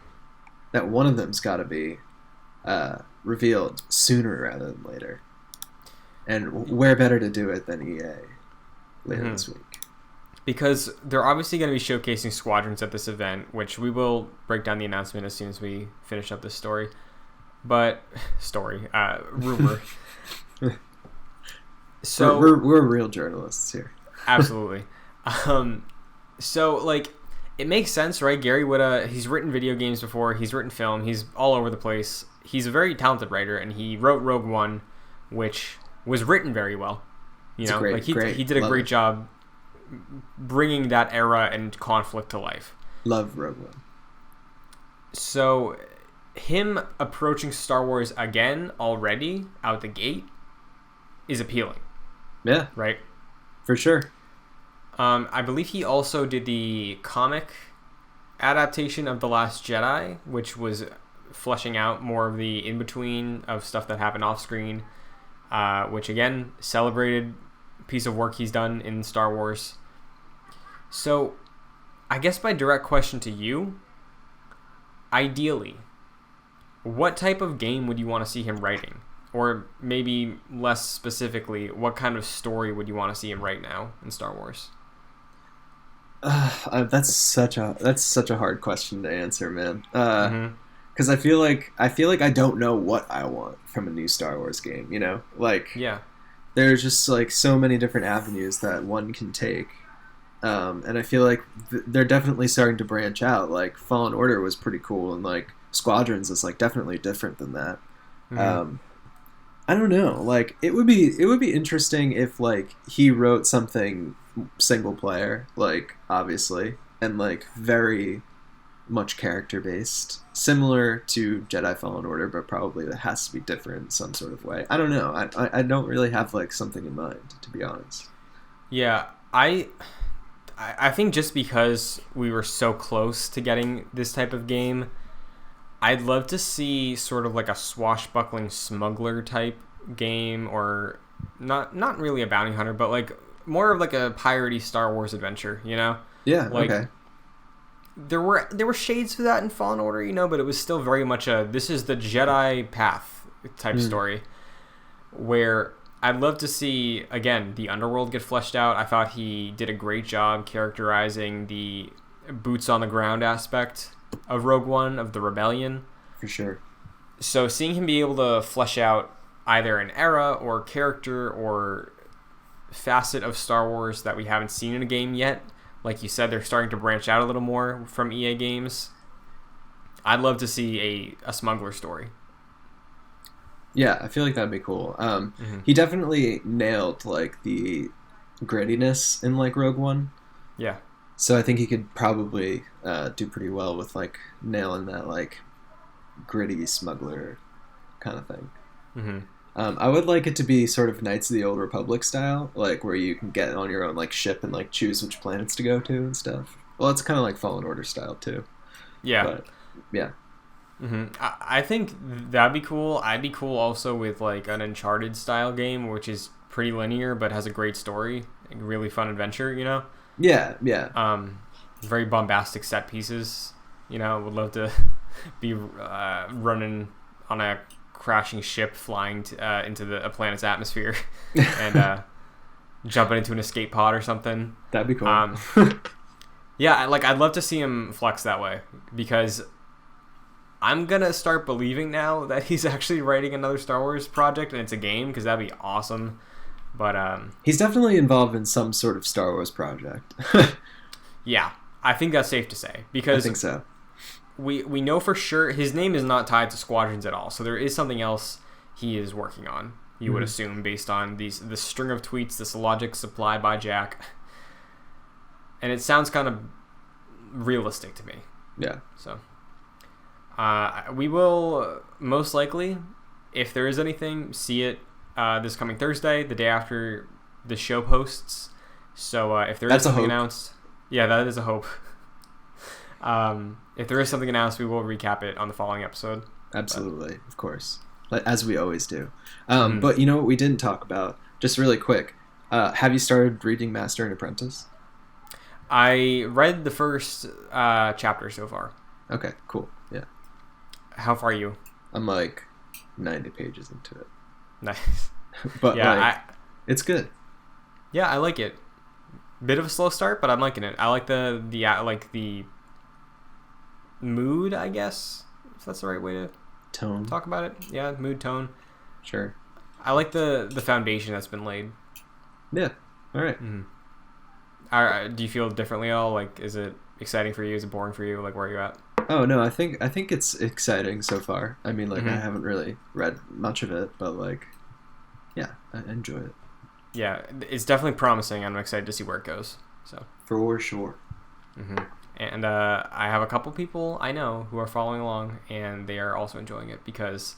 Speaker 3: that one of them's got to be revealed sooner rather than later. And where better to do it than EA later this week? Because
Speaker 2: they're obviously going to be showcasing Squadrons at this event, which we will break down the announcement as soon as we finish up this story. But rumor. So
Speaker 3: we're real journalists here.
Speaker 2: Absolutely. So like, it makes sense, right? Gary Whitta, he's written video games before, he's written film, he's all over the place. He's a very talented writer, and he wrote Rogue One, which was written very well. You know,
Speaker 3: great,
Speaker 2: he did a great job bringing that era and conflict to life.
Speaker 3: Love Rogue One.
Speaker 2: So, him approaching Star Wars again already out the gate is appealing.
Speaker 3: Yeah,
Speaker 2: right.
Speaker 3: For sure.
Speaker 2: I believe he also did the comic adaptation of The Last Jedi, which was fleshing out more of the in-between of stuff that happened off-screen, which, again, celebrated piece of work he's done in Star Wars. So, I guess my direct question to you, ideally, what type of game would you want to see him writing? Or maybe less specifically, what kind of story would you want to see him write now in Star Wars?
Speaker 3: That's such a hard question to answer, man. Because I feel like I don't know what I want from a new Star Wars game. You know, like there's just like so many different avenues that one can take, and I feel like they're definitely starting to branch out. Like Fallen Order was pretty cool, and like Squadrons is like definitely different than that. I don't know. Like it would be interesting if like he wrote something single player, like obviously, and like very much character based, similar to Jedi Fallen Order, but probably that has to be different in some sort of way. I don't know. I don't really have like something in mind, to be honest.
Speaker 2: Yeah, I think just because we were so close to getting this type of game, I'd love to see sort of like a swashbuckling smuggler type game, or not really a bounty hunter, but like more of like a piratey Star Wars adventure, you know?
Speaker 3: Yeah,
Speaker 2: like,
Speaker 3: okay.
Speaker 2: There were shades of that in Fallen Order, you know, but it was still very much this is the Jedi path type story, where I'd love to see, again, the underworld get fleshed out. I thought he did a great job characterizing the boots on the ground aspect of Rogue One, of the rebellion.
Speaker 3: For sure.
Speaker 2: So seeing him be able to flesh out either an era or character or facet of Star Wars that we haven't seen in a game yet, like you said, they're starting to branch out a little more from EA games. I'd love to see a smuggler story.
Speaker 3: Yeah, I feel like that'd be cool. He definitely nailed like the grittiness in like Rogue One.
Speaker 2: Yeah.
Speaker 3: So I think he could probably do pretty well with like nailing that like gritty smuggler kind of thing. I would like it to be sort of Knights of the Old Republic style, like where you can get on your own like ship and like choose which planets to go to and stuff. Well, it's kind of like Fallen Order style too.
Speaker 2: Yeah.
Speaker 3: But yeah.
Speaker 2: I think that'd be cool. I'd be cool also with like an Uncharted style game, which is pretty linear but has a great story, a really fun adventure.
Speaker 3: Yeah, yeah.
Speaker 2: Very bombastic set pieces. Would love to be running on a crashing ship flying into a planet's atmosphere and jumping into an escape pod or something.
Speaker 3: That'd be cool.
Speaker 2: Yeah, I'd love to see him flex that way because I'm gonna start believing now that he's actually writing another Star Wars project and it's a game because that'd be awesome. But
Speaker 3: he's definitely involved in some sort of Star Wars project.
Speaker 2: Yeah, I think that's safe to say because
Speaker 3: I think so.
Speaker 2: We know for sure his name is not tied to Squadrons at all, so there is something else he is working on. You would assume based on this string of tweets, this logic supplied by Jack, and it sounds kind of realistic to me.
Speaker 3: Yeah.
Speaker 2: So we will most likely, if there is anything, see it this coming Thursday, the day after the show posts. So if there is something announced, yeah, that is a hope. If there is something announced, we will recap it on the following episode.
Speaker 3: Absolutely, of course, as we always do. But you know what we didn't talk about? Just really quick. Have you started reading Master and Apprentice?
Speaker 2: I read the first chapter so far.
Speaker 3: Okay, cool. Yeah.
Speaker 2: How far are you?
Speaker 3: I'm like 90 pages into it.
Speaker 2: Nice.
Speaker 3: But yeah, it's good.
Speaker 2: Yeah, I like it. Bit of a slow start, but I'm liking it. I like the mood, I guess, if that's the right way to talk about it. Yeah, mood, tone.
Speaker 3: Sure.
Speaker 2: I like the foundation that's been laid.
Speaker 3: Yeah. All right.
Speaker 2: Do you feel differently at all? Like, is it exciting for you? Is it boring for you? Like, where are you at?
Speaker 3: Oh no, I think it's exciting so far. I mean, like I haven't really read much of it, but like, yeah, I enjoy it.
Speaker 2: Yeah, it's definitely promising. I'm excited to see where it goes. So
Speaker 3: for sure.
Speaker 2: And I have a couple people I know who are following along, and they are also enjoying it because,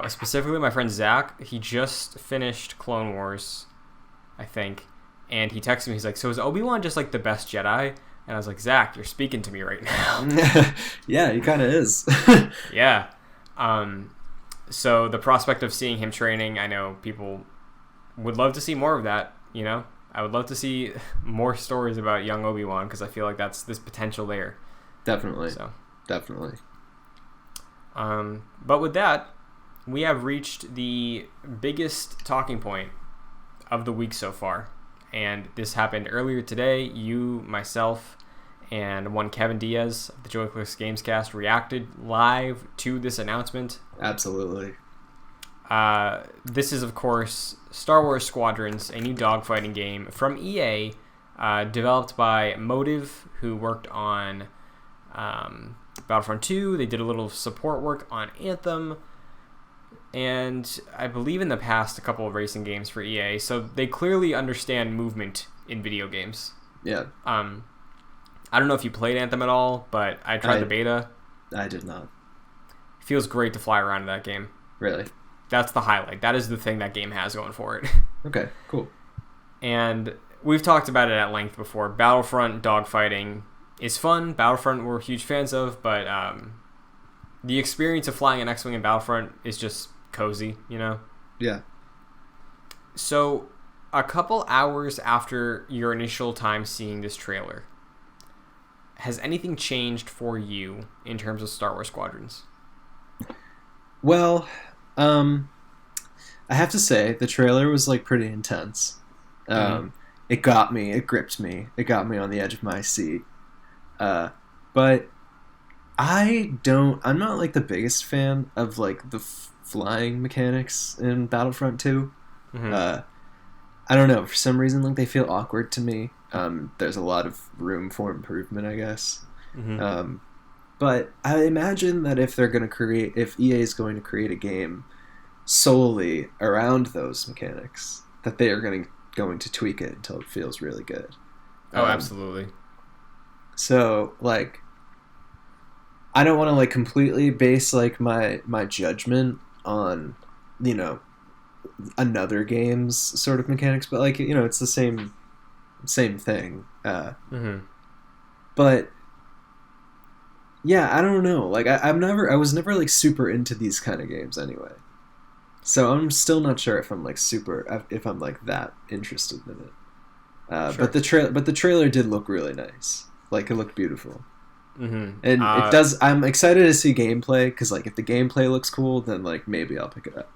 Speaker 2: specifically my friend Zach, he just finished Clone Wars, I think, and he texted me. He's like, "So is Obi-Wan just like the best Jedi?" And I was like, "Zach, you're speaking to me right now."
Speaker 3: Yeah, he kind of is.
Speaker 2: Yeah. So the prospect of seeing him training, I know people would love to see more of that. I would love to see more stories about young Obi-Wan because I feel like there's potential there.
Speaker 3: Definitely.
Speaker 2: So.
Speaker 3: Definitely.
Speaker 2: But with that, we have reached the biggest talking point of the week so far. And this happened earlier today. You, myself, and one Kevin Diaz of the Joyclicks Gamescast reacted live to this announcement.
Speaker 3: Absolutely.
Speaker 2: This is, of course, Star Wars Squadrons, a new dogfighting game from EA, developed by Motive, who worked on Battlefront 2. They did a little support work on Anthem, and I believe in the past a couple of racing games for EA, so they clearly understand movement in video games.
Speaker 3: Yeah.
Speaker 2: I don't know if you played Anthem at all, but I tried the beta.
Speaker 3: I did not.
Speaker 2: Feels great to fly around in that game.
Speaker 3: Really?
Speaker 2: That's the highlight. That is the thing that game has going for it.
Speaker 3: Okay, cool.
Speaker 2: And we've talked about it at length before. Battlefront dogfighting is fun. Battlefront we're huge fans of, but the experience of flying an X-Wing in Battlefront is just cozy,
Speaker 3: Yeah.
Speaker 2: So a couple hours after your initial time seeing this trailer, has anything changed for you in terms of Star Wars Squadrons?
Speaker 3: Well, I have to say the trailer was like pretty intense. It got me, it gripped me, it got me on the edge of my seat. But I'm not like the biggest fan of like the flying mechanics in Battlefront 2. I don't know, for some reason like they feel awkward to me. There's a lot of room for improvement, I guess. But I imagine that if EA is going to create a game solely around those mechanics, that they are going to tweak it until it feels really good.
Speaker 2: Oh, absolutely.
Speaker 3: So, like, I don't want to like completely base like my judgment on, another game's sort of mechanics, but like it's the same thing. But yeah, I don't know. Like I was never like super into these kind of games anyway. So I'm still not sure if I'm like if I'm like that interested in it.
Speaker 2: Sure.
Speaker 3: But the trailer did look really nice. Like it looked beautiful.
Speaker 2: Mm-hmm.
Speaker 3: And it does. I'm excited to see gameplay because like if the gameplay looks cool, then like maybe I'll pick it up.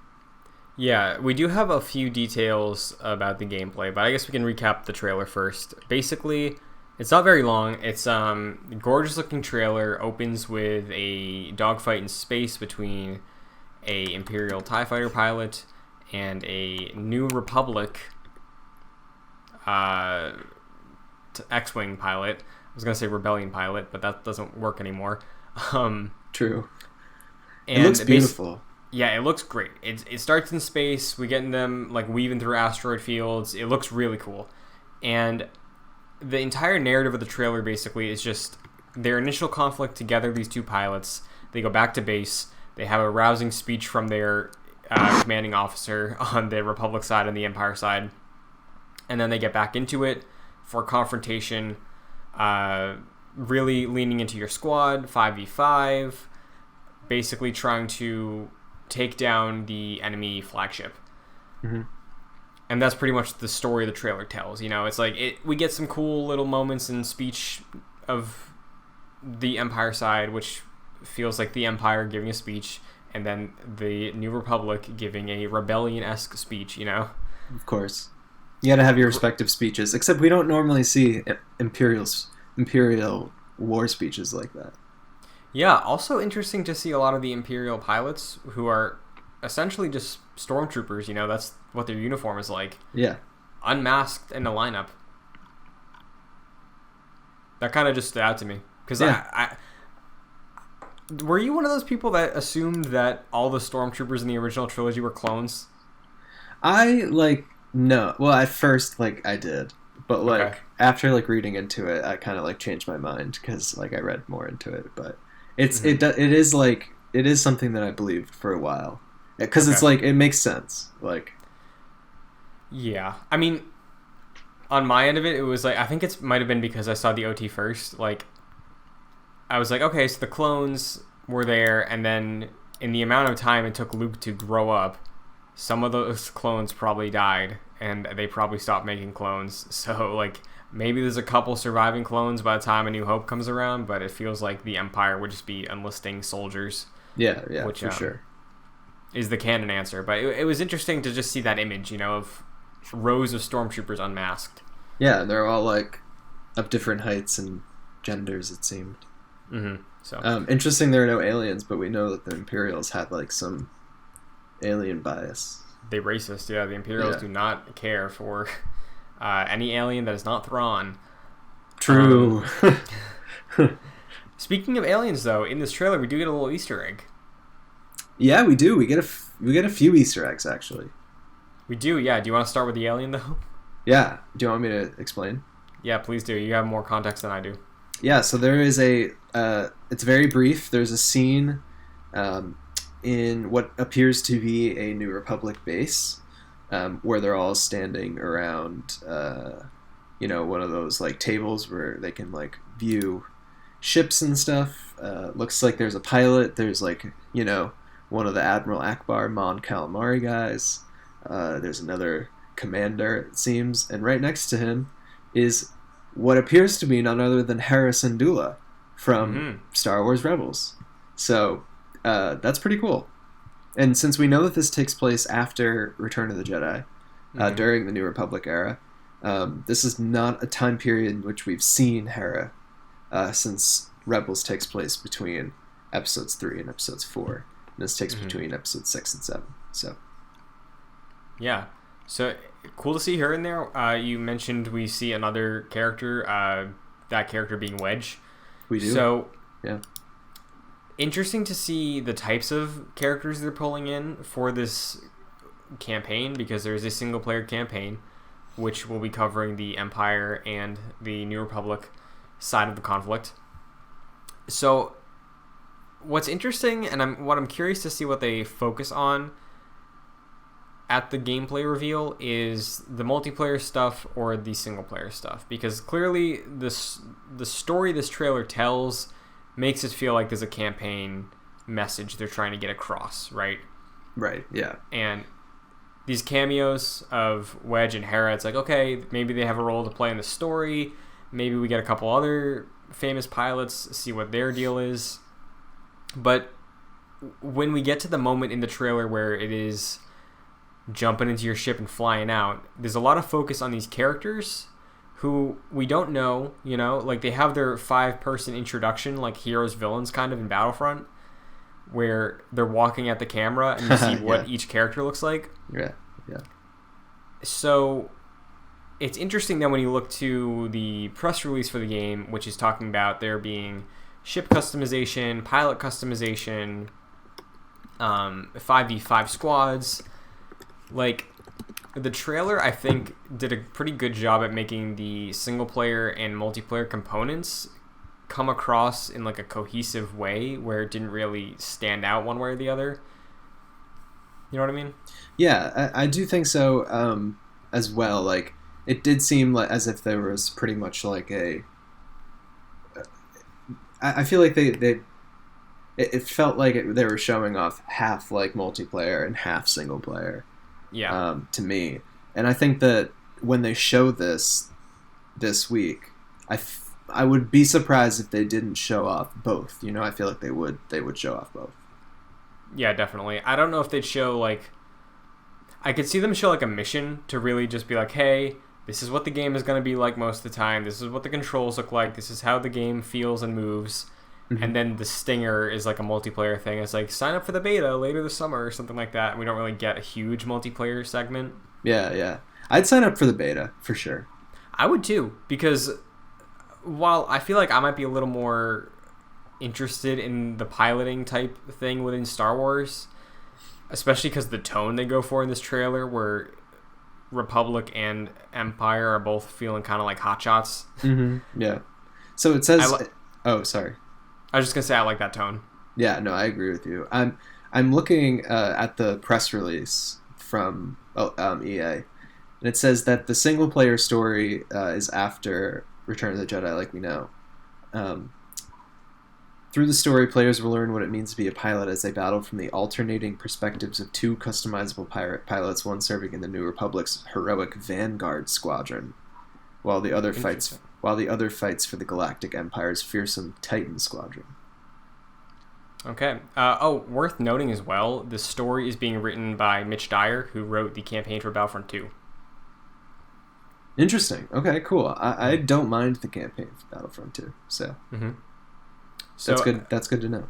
Speaker 2: Yeah, we do have a few details about the gameplay, but I guess we can recap the trailer first. Basically, it's not very long. It's gorgeous looking trailer. Opens with a dogfight in space between a Imperial TIE fighter pilot and a New Republic X-wing pilot. I was gonna say Rebellion pilot, but that doesn't work anymore.
Speaker 3: True.
Speaker 2: And
Speaker 3: it looks beautiful.
Speaker 2: Yeah, it looks great. It starts in space. We get them like weaving through asteroid fields. It looks really cool. And the entire narrative of the trailer basically is just their initial conflict together, these two pilots. They go back to base. They have a rousing speech from their commanding officer on the Republic side and the Empire side. And then they get back into it for confrontation, really leaning into your squad, 5v5, basically trying to take down the enemy flagship.
Speaker 3: Mm-hmm.
Speaker 2: And that's pretty much the story the trailer tells. It's like we get some cool little moments in speech of the Empire side, which feels like the Empire giving a speech, and then the New Republic giving a rebellion-esque speech,
Speaker 3: Of course. You gotta have your respective speeches, except we don't normally see Imperial war speeches like that.
Speaker 2: Yeah, also interesting to see a lot of the Imperial pilots who are essentially just stormtroopers, that's what their uniform is like.
Speaker 3: Yeah.
Speaker 2: Unmasked in the lineup. That kind of just stood out to me. Because
Speaker 3: yeah.
Speaker 2: Were you one of those people that assumed that all the stormtroopers in the original trilogy were clones?
Speaker 3: No. Well, at first, I did. But, after, reading into it, I kind of, changed my mind because, I read more into it. But it is something that I believed for a while. Because it's, it makes sense.
Speaker 2: Yeah. I mean, on my end of it, it was, I think it might have been because I saw the OT first. I was like, okay, so the clones were there, and then in the amount of time it took Luke to grow up, some of those clones probably died, and they probably stopped making clones. So, maybe there's a couple surviving clones by the time A New Hope comes around, but it feels like the Empire would just be enlisting soldiers.
Speaker 3: Yeah, which, for sure.
Speaker 2: Is the canon answer. But it was interesting to just see that image, of rows of stormtroopers unmasked.
Speaker 3: Yeah, they're all, of different heights and genders, it seemed.
Speaker 2: Mm-hmm. So
Speaker 3: interesting there are no aliens, but we know that the Imperials had some alien bias.
Speaker 2: They racist, yeah. The Imperials do not care for any alien that is not Thrawn.
Speaker 3: True.
Speaker 2: Speaking of aliens, though, in this trailer we do get a little Easter egg.
Speaker 3: Yeah, we do. We get a few Easter eggs actually.
Speaker 2: We do, yeah. Do you want to start with the alien though?
Speaker 3: Yeah. Do you want me to explain?
Speaker 2: Yeah, please do. You have more context than I do.
Speaker 3: Yeah, so there is it's very brief. There's a scene in what appears to be a New Republic base where they're all standing around, one of those tables where they can view ships and stuff. Looks like there's a pilot. There's one of the Admiral Akbar Mon Calamari guys. There's another commander, it seems, and right next to him is what appears to be none other than Hera Syndulla from Star Wars Rebels. So that's pretty cool. And since we know that this takes place after Return of the Jedi, during the New Republic era, this is not a time period in which we've seen Hera, since Rebels takes place between episodes 3 and episodes 4. And this takes between episodes 6 and 7. So,
Speaker 2: yeah. So cool to see her in there. You mentioned we see another character, that character being Wedge.
Speaker 3: We do.
Speaker 2: So,
Speaker 3: yeah.
Speaker 2: Interesting to see the types of characters they're pulling in for this campaign, because there is a single player campaign which will be covering the Empire and the New Republic side of the conflict. So what's interesting, and what I'm curious to see what they focus on, at the gameplay reveal is the multiplayer stuff or the single player stuff, because clearly the story this trailer tells makes it feel like there's a campaign message they're trying to get across, right?
Speaker 3: Right, yeah.
Speaker 2: And these cameos of Wedge and Hera, it's like, okay, maybe they have a role to play in the story. Maybe we get a couple other famous pilots, see what their deal is. But when we get to the moment in the trailer where it is jumping into your ship and flying out, there's a lot of focus on these characters who we don't know, you know? Like, they have their 5-person introduction, like heroes, villains kind of in Battlefront, where they're walking at the camera and you see what each character looks like.
Speaker 3: Yeah, yeah.
Speaker 2: So it's interesting that when you look to the press release for the game, which is talking about there being ship customization, pilot customization, 5v5 squads, like, the trailer, I think, did a pretty good job at making the single player and multiplayer components come across in like a cohesive way where it didn't really stand out one way or the other. You know what I mean?
Speaker 3: Yeah, I do think so as well. Like, it did seem like as if there was pretty much like a... I feel like it felt like they were showing off half like multiplayer and half single player.
Speaker 2: Yeah.
Speaker 3: To me. And I think that when they show this week, I would be surprised if they didn't show off both. You know, I feel like they would show off both.
Speaker 2: Yeah, definitely. I don't know if they'd show, like... I could see them show, like, a mission to really just be like, hey, this is what the game is going to be like most of the time. This is what the controls look like. This is how the game feels and moves. Mm-hmm. And then the stinger is, like, a multiplayer thing. It's like, sign up for the beta later this summer or something like that. And we don't really get a huge multiplayer segment.
Speaker 3: Yeah, yeah. I'd sign up for the beta, for sure.
Speaker 2: I would, too, because... while I feel like I might be a little more interested in the piloting type thing within Star Wars, especially because the tone they go for in this trailer, where Republic and Empire are both feeling kind of like hotshots.
Speaker 3: Mm-hmm. Yeah. So it says... oh, sorry.
Speaker 2: I was just going to say I like that tone.
Speaker 3: Yeah, no, I agree with you. I'm looking at the press release from EA, and it says that the single-player story is after Return of the Jedi, like we know. Through the story, players will learn what it means to be a pilot as they battle from the alternating perspectives of 2 customizable pilots, one serving in the New Republic's heroic Vanguard Squadron, while the other fights for the Galactic Empire's fearsome Titan Squadron.
Speaker 2: Okay. Worth noting as well, the story is being written by Mitch Dyer, who wrote the campaign for Battlefront 2.
Speaker 3: Interesting. Okay, cool. I don't mind the campaign for Battlefront 2, so...
Speaker 2: Mm-hmm. So
Speaker 3: that's good to know.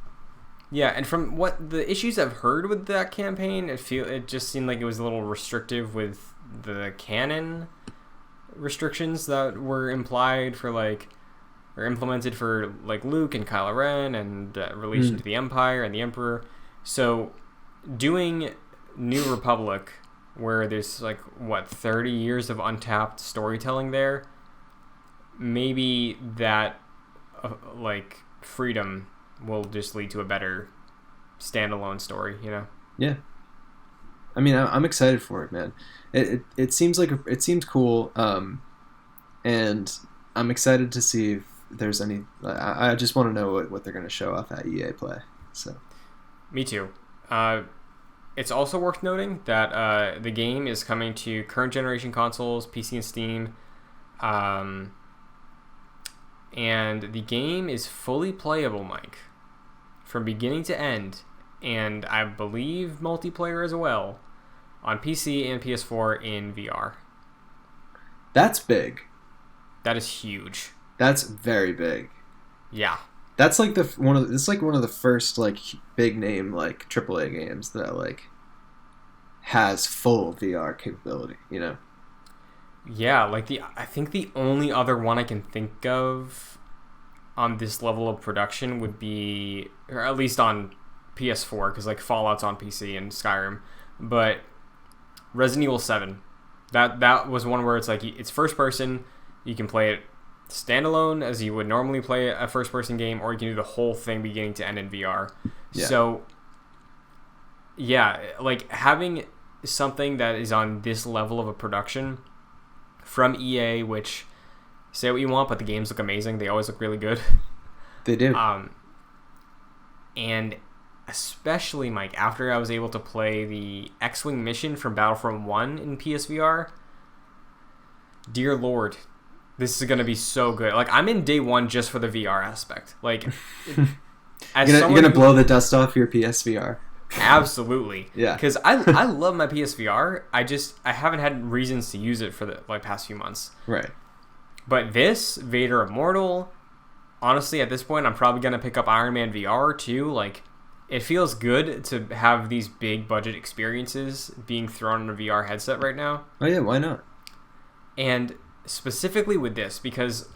Speaker 2: Yeah, and from what the issues I've heard with that campaign, it just seemed like it was a little restrictive with the canon restrictions that were implied for or implemented for Luke and Kylo Ren and relation to the Empire and the Emperor. So doing New Republic, where there's 30 years of untapped storytelling there, maybe that freedom will just lead to a better standalone story, you know?
Speaker 3: Yeah. I mean, I'm excited for it, man. It seems it seems cool, and I'm excited to see if there's any... I just want to know what they're going to show off at EA Play, so...
Speaker 2: Me too. It's also worth noting that the game is coming to current generation consoles, PC and Steam, and the game is fully playable, Mike, from beginning to end, and I believe multiplayer as well, on PC and PS4 in VR.
Speaker 3: That's big.
Speaker 2: That is huge.
Speaker 3: That's very big.
Speaker 2: Yeah.
Speaker 3: That's one of the first big name AAA games that has full VR capability, you know?
Speaker 2: Yeah, I think the only other one I can think of on this level of production would be, or at least on PS4, because Fallout's on PC and Skyrim, but Resident Evil 7. That was one where it's first person, you can play it standalone as you would normally play a first person game, or you can do the whole thing beginning to end in VR. Yeah. So yeah, having something that is on this level of a production from EA, which, say what you want, but the games look amazing. They always look really good.
Speaker 3: They do.
Speaker 2: And especially, Mike, after I was able to play the X-Wing mission from Battlefront 1 in PSVR, dear Lord, this is going to be so good. Like, I'm in day one just for the VR aspect. Like,
Speaker 3: you're going to blow the dust off your PSVR.
Speaker 2: Absolutely.
Speaker 3: Yeah.
Speaker 2: Because I love my PSVR. I haven't had reasons to use it for the past few months.
Speaker 3: Right.
Speaker 2: But this, Vader Immortal, honestly, at this point, I'm probably going to pick up Iron Man VR too. Like, it feels good to have these big budget experiences being thrown in a VR headset right now.
Speaker 3: Oh, yeah, why not?
Speaker 2: And specifically with this, because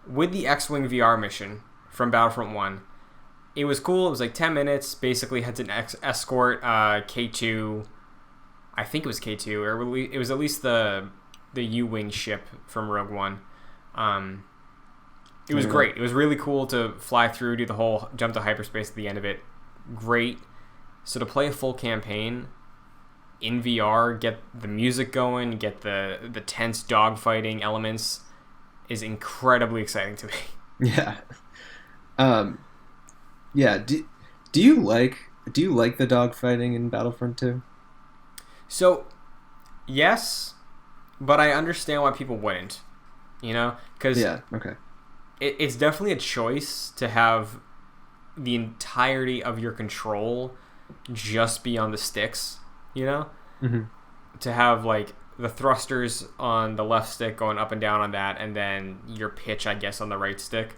Speaker 2: with the X-Wing VR mission from Battlefront 1, it was cool. It was like 10 minutes. Basically, had to escort K2. I think it was K2, or it was at least the U-Wing ship from Rogue One. It was great. It was really cool to fly through, do the whole jump to hyperspace at the end of it. Great. So to play a full campaign in VR, get the music going, get the tense dogfighting elements, is incredibly exciting to me.
Speaker 3: Yeah. Yeah. Do you like the dogfighting in Battlefront 2?
Speaker 2: So, yes, but I understand why people wouldn't. You know, because
Speaker 3: okay.
Speaker 2: It's definitely a choice to have the entirety of your control just be on the sticks. You know, to have like the thrusters on the left stick going up and down on that, and then your pitch, I guess, on the right stick.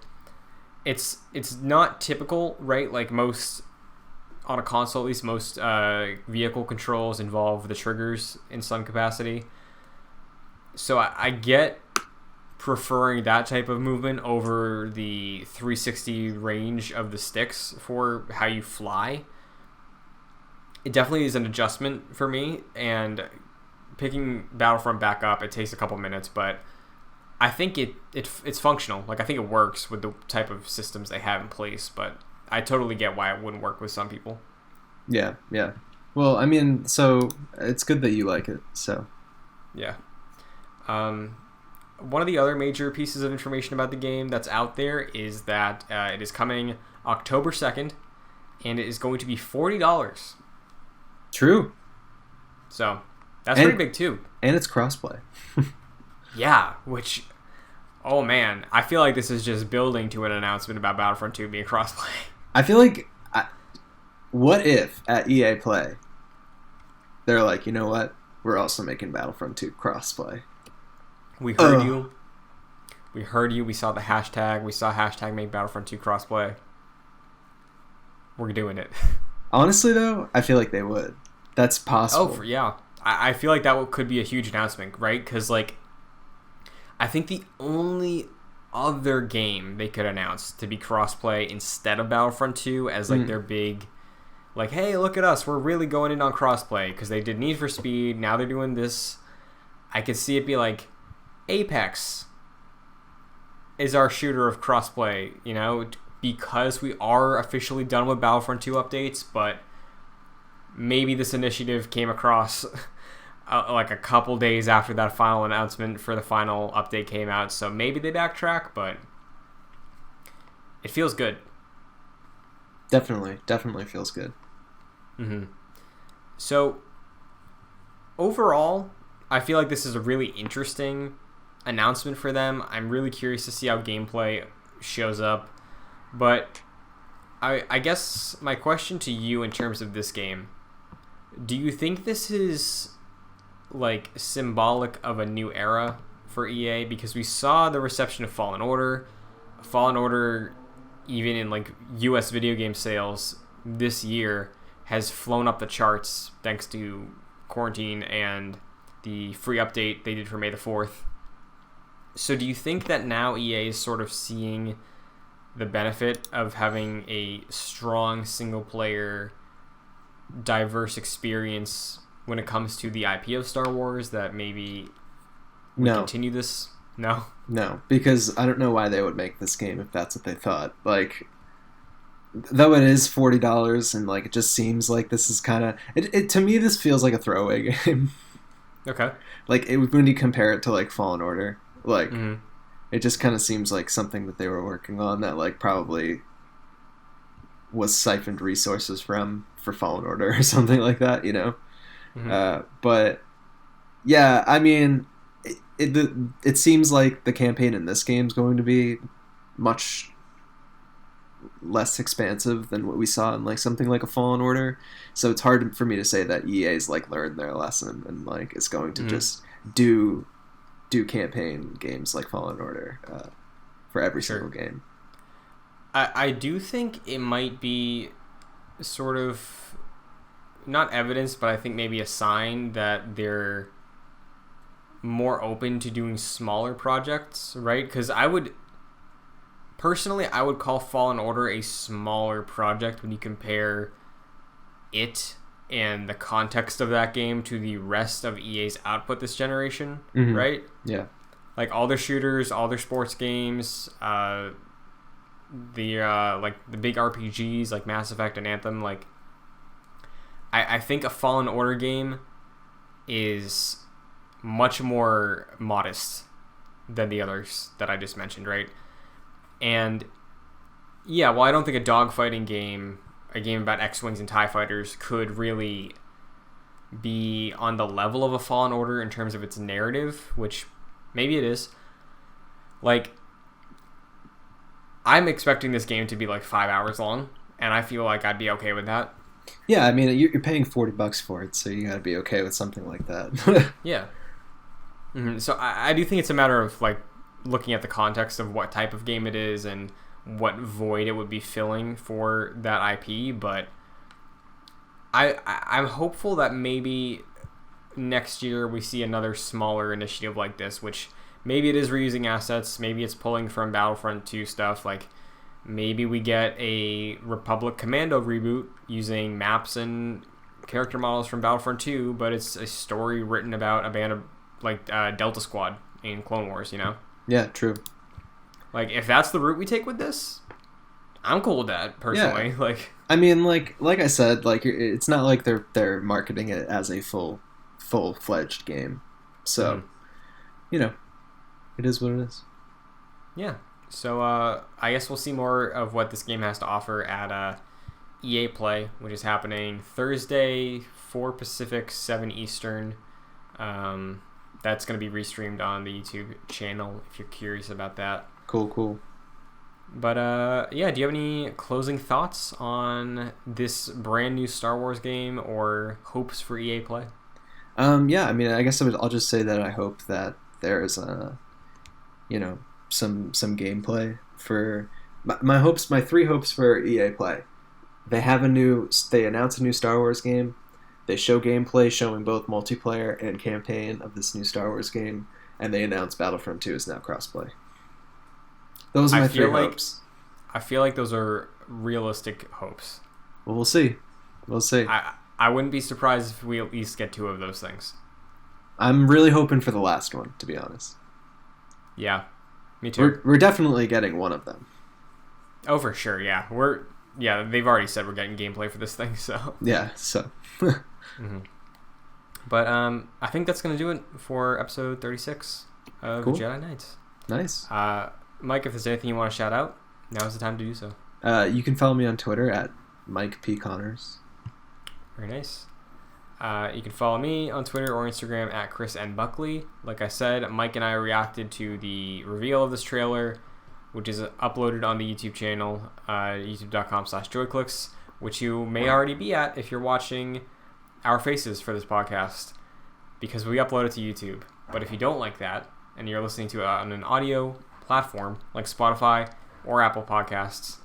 Speaker 2: It's not typical, right? Like most on a console, at least most vehicle controls involve the triggers in some capacity. So I get preferring that type of movement over the 360 range of the sticks for how you fly. It definitely is an adjustment for me, and picking Battlefront back up, it takes a couple minutes, but I think it's functional. Like, I think it works with the type of systems they have in place, but I totally get why it wouldn't work with some people.
Speaker 3: Yeah. Well, I mean, so it's good that you like it, so.
Speaker 2: Yeah. One of the other major pieces of information about the game that's out there is that it is coming October 2nd, and it is going to be $40.
Speaker 3: True.
Speaker 2: So, that's pretty big, too.
Speaker 3: And it's crossplay.
Speaker 2: Yeah, which, oh man, I feel like this is just building to an announcement about Battlefront 2 being crossplay.
Speaker 3: I feel like, what if at EA Play, they're like, you know what, we're also making Battlefront 2 crossplay.
Speaker 2: We heard you. We heard you. We saw the hashtag. We saw hashtag make Battlefront 2 crossplay. We're doing it.
Speaker 3: Honestly, though, I feel like they would. That's possible.
Speaker 2: Yeah. I feel like that could be a huge announcement, right? Because, like, I think the only other game they could announce to be crossplay instead of Battlefront 2 as, like, their big, like, hey, look at us, we're really going in on crossplay, because they did Need for Speed, now they're doing this. I could see it be like, Apex is our shooter of crossplay, you know, because we are officially done with Battlefront 2 updates, but maybe this initiative came across like a couple days after that final announcement for the final update came out, so maybe they backtrack, but it feels good.
Speaker 3: Definitely feels good.
Speaker 2: So overall, I feel like this is a really interesting announcement for them. I'm really curious to see how gameplay shows up, but I guess my question to you in terms of this game, do you think this is like symbolic of a new era for EA? Because we saw the reception of Fallen Order, even in like US video game sales this year, has flown up the charts thanks to quarantine and the free update they did for May the 4th. So do you think that now EA is sort of seeing the benefit of having a strong single-player, diverse experience when it comes to the IP of Star Wars, that maybe continue this? No,
Speaker 3: because I don't know why they would make this game if that's what they thought. Like, though it is $40, and like it just seems like this is kind of it. To me, this feels like a throwaway game.
Speaker 2: Okay.
Speaker 3: Like when you compare it to like Fallen Order, like
Speaker 2: Mm-hmm.
Speaker 3: it just kind of seems like something that they were working on that like probably was siphoned resources from for Fallen Order or something like that, you know.
Speaker 2: Mm-hmm.
Speaker 3: But yeah, I mean, it seems like the campaign in this game is going to be much less expansive than what we saw in like something like a Fallen Order. So it's hard for me to say that EA's like learned their lesson and like is going to just do campaign games like Fallen Order for every single game.
Speaker 2: I do think it might be sort of not evidence, but I think maybe a sign that they're more open to doing smaller projects, right? Because I would call Fallen Order a smaller project when you compare it and the context of that game to the rest of EA's output this generation, right?
Speaker 3: Yeah.
Speaker 2: Like all their shooters, all their sports games, the big RPGs like Mass Effect and Anthem. Like, I think a Fallen Order game is much more modest than the others that I just mentioned, right? And yeah, well, I don't think a dogfighting game, a game about X-Wings and TIE fighters, could really be on the level of a Fallen Order in terms of its narrative, which maybe it is. Like, I'm expecting this game to be like 5 hours long, and I feel like I'd be okay with that.
Speaker 3: Yeah, I mean, you're paying $40 for it, so you gotta be okay with something like that.
Speaker 2: Yeah. Mm-hmm. So I do think it's a matter of like looking at the context of what type of game it is and what void it would be filling for that IP, but I'm hopeful that maybe next year we see another smaller initiative like this, which maybe it is reusing assets, maybe it's pulling from Battlefront 2 stuff, like maybe we get a Republic Commando reboot using maps and character models from Battlefront 2, but it's a story written about a band of like Delta Squad in Clone Wars, you know?
Speaker 3: Yeah, true.
Speaker 2: Like, if that's the route we take with this, I'm cool with that, personally.
Speaker 3: Yeah.
Speaker 2: Like,
Speaker 3: I mean, like I said, like it's not like they're marketing it as a full-fledged game. So, you know, it is what it is.
Speaker 2: Yeah. So, I guess we'll see more of what this game has to offer at EA Play, which is happening Thursday, 4 Pacific, 7 Eastern. That's going to be restreamed on the YouTube channel if you're curious about that.
Speaker 3: Cool.
Speaker 2: But yeah, do you have any closing thoughts on this brand new Star Wars game or hopes for EA Play?
Speaker 3: Yeah, I mean, I guess I'll just say that I hope that there is some gameplay for my hopes. My 3 hopes for EA Play. They announce a new Star Wars game. They show gameplay showing both multiplayer and campaign of this new Star Wars game, and they announce Battlefront 2 is now crossplay. Those are my 3 hopes.
Speaker 2: I feel like those are realistic hopes.
Speaker 3: Well, we'll see.
Speaker 2: I wouldn't be surprised if we at least get 2 of those things.
Speaker 3: I'm really hoping for the last one, to be honest.
Speaker 2: Yeah, me too.
Speaker 3: We're definitely getting one of them.
Speaker 2: Oh, for sure, yeah. They've already said we're getting gameplay for this thing, so.
Speaker 3: Yeah, so.
Speaker 2: Mm-hmm. But I think that's going to do it for episode 36 of Jedi Knights.
Speaker 3: Nice.
Speaker 2: Mike, if there's anything you want to shout out, now's the time to do so.
Speaker 3: You can follow me on Twitter at Mike P. Connors.
Speaker 2: Very nice. You can follow me on Twitter or Instagram at Chris N. Buckley. Like I said, Mike and I reacted to the reveal of this trailer, which is uploaded on the YouTube channel, youtube.com/joyclicks, which you may already be at if you're watching our faces for this podcast, because we upload it to YouTube. But if you don't like that, and you're listening to it on an audio platform like Spotify or Apple Podcasts,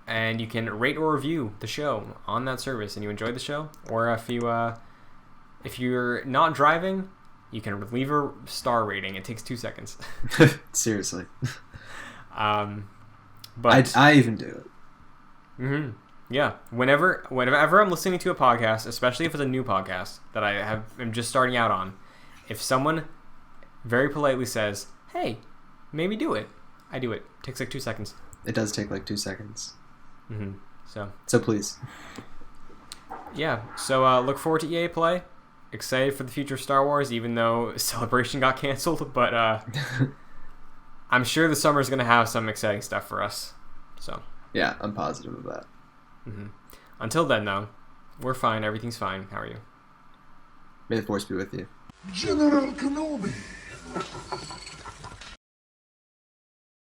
Speaker 2: and you can rate or review the show on that service, and you enjoyed the show, or if you're not driving, you can leave a star rating. It takes 2 seconds.
Speaker 3: Seriously.
Speaker 2: But
Speaker 3: I even do it.
Speaker 2: Mm-hmm. Yeah. Whenever I'm listening to a podcast, especially if it's a new podcast that I'm just starting out on, if someone very politely says, "Hey, maybe do it," I do it. It takes like 2 seconds.
Speaker 3: It does take like 2 seconds.
Speaker 2: Mm-hmm.
Speaker 3: So please.
Speaker 2: Yeah. So look forward to EA Play. Excited for the future of Star Wars, even though Celebration got canceled. But I'm sure the summer is going to have some exciting stuff for us. So.
Speaker 3: Yeah, I'm positive of that.
Speaker 2: Mm-hmm. Until then, though, we're fine. Everything's fine. How are you?
Speaker 3: May the Force be with you.
Speaker 1: General Kenobi.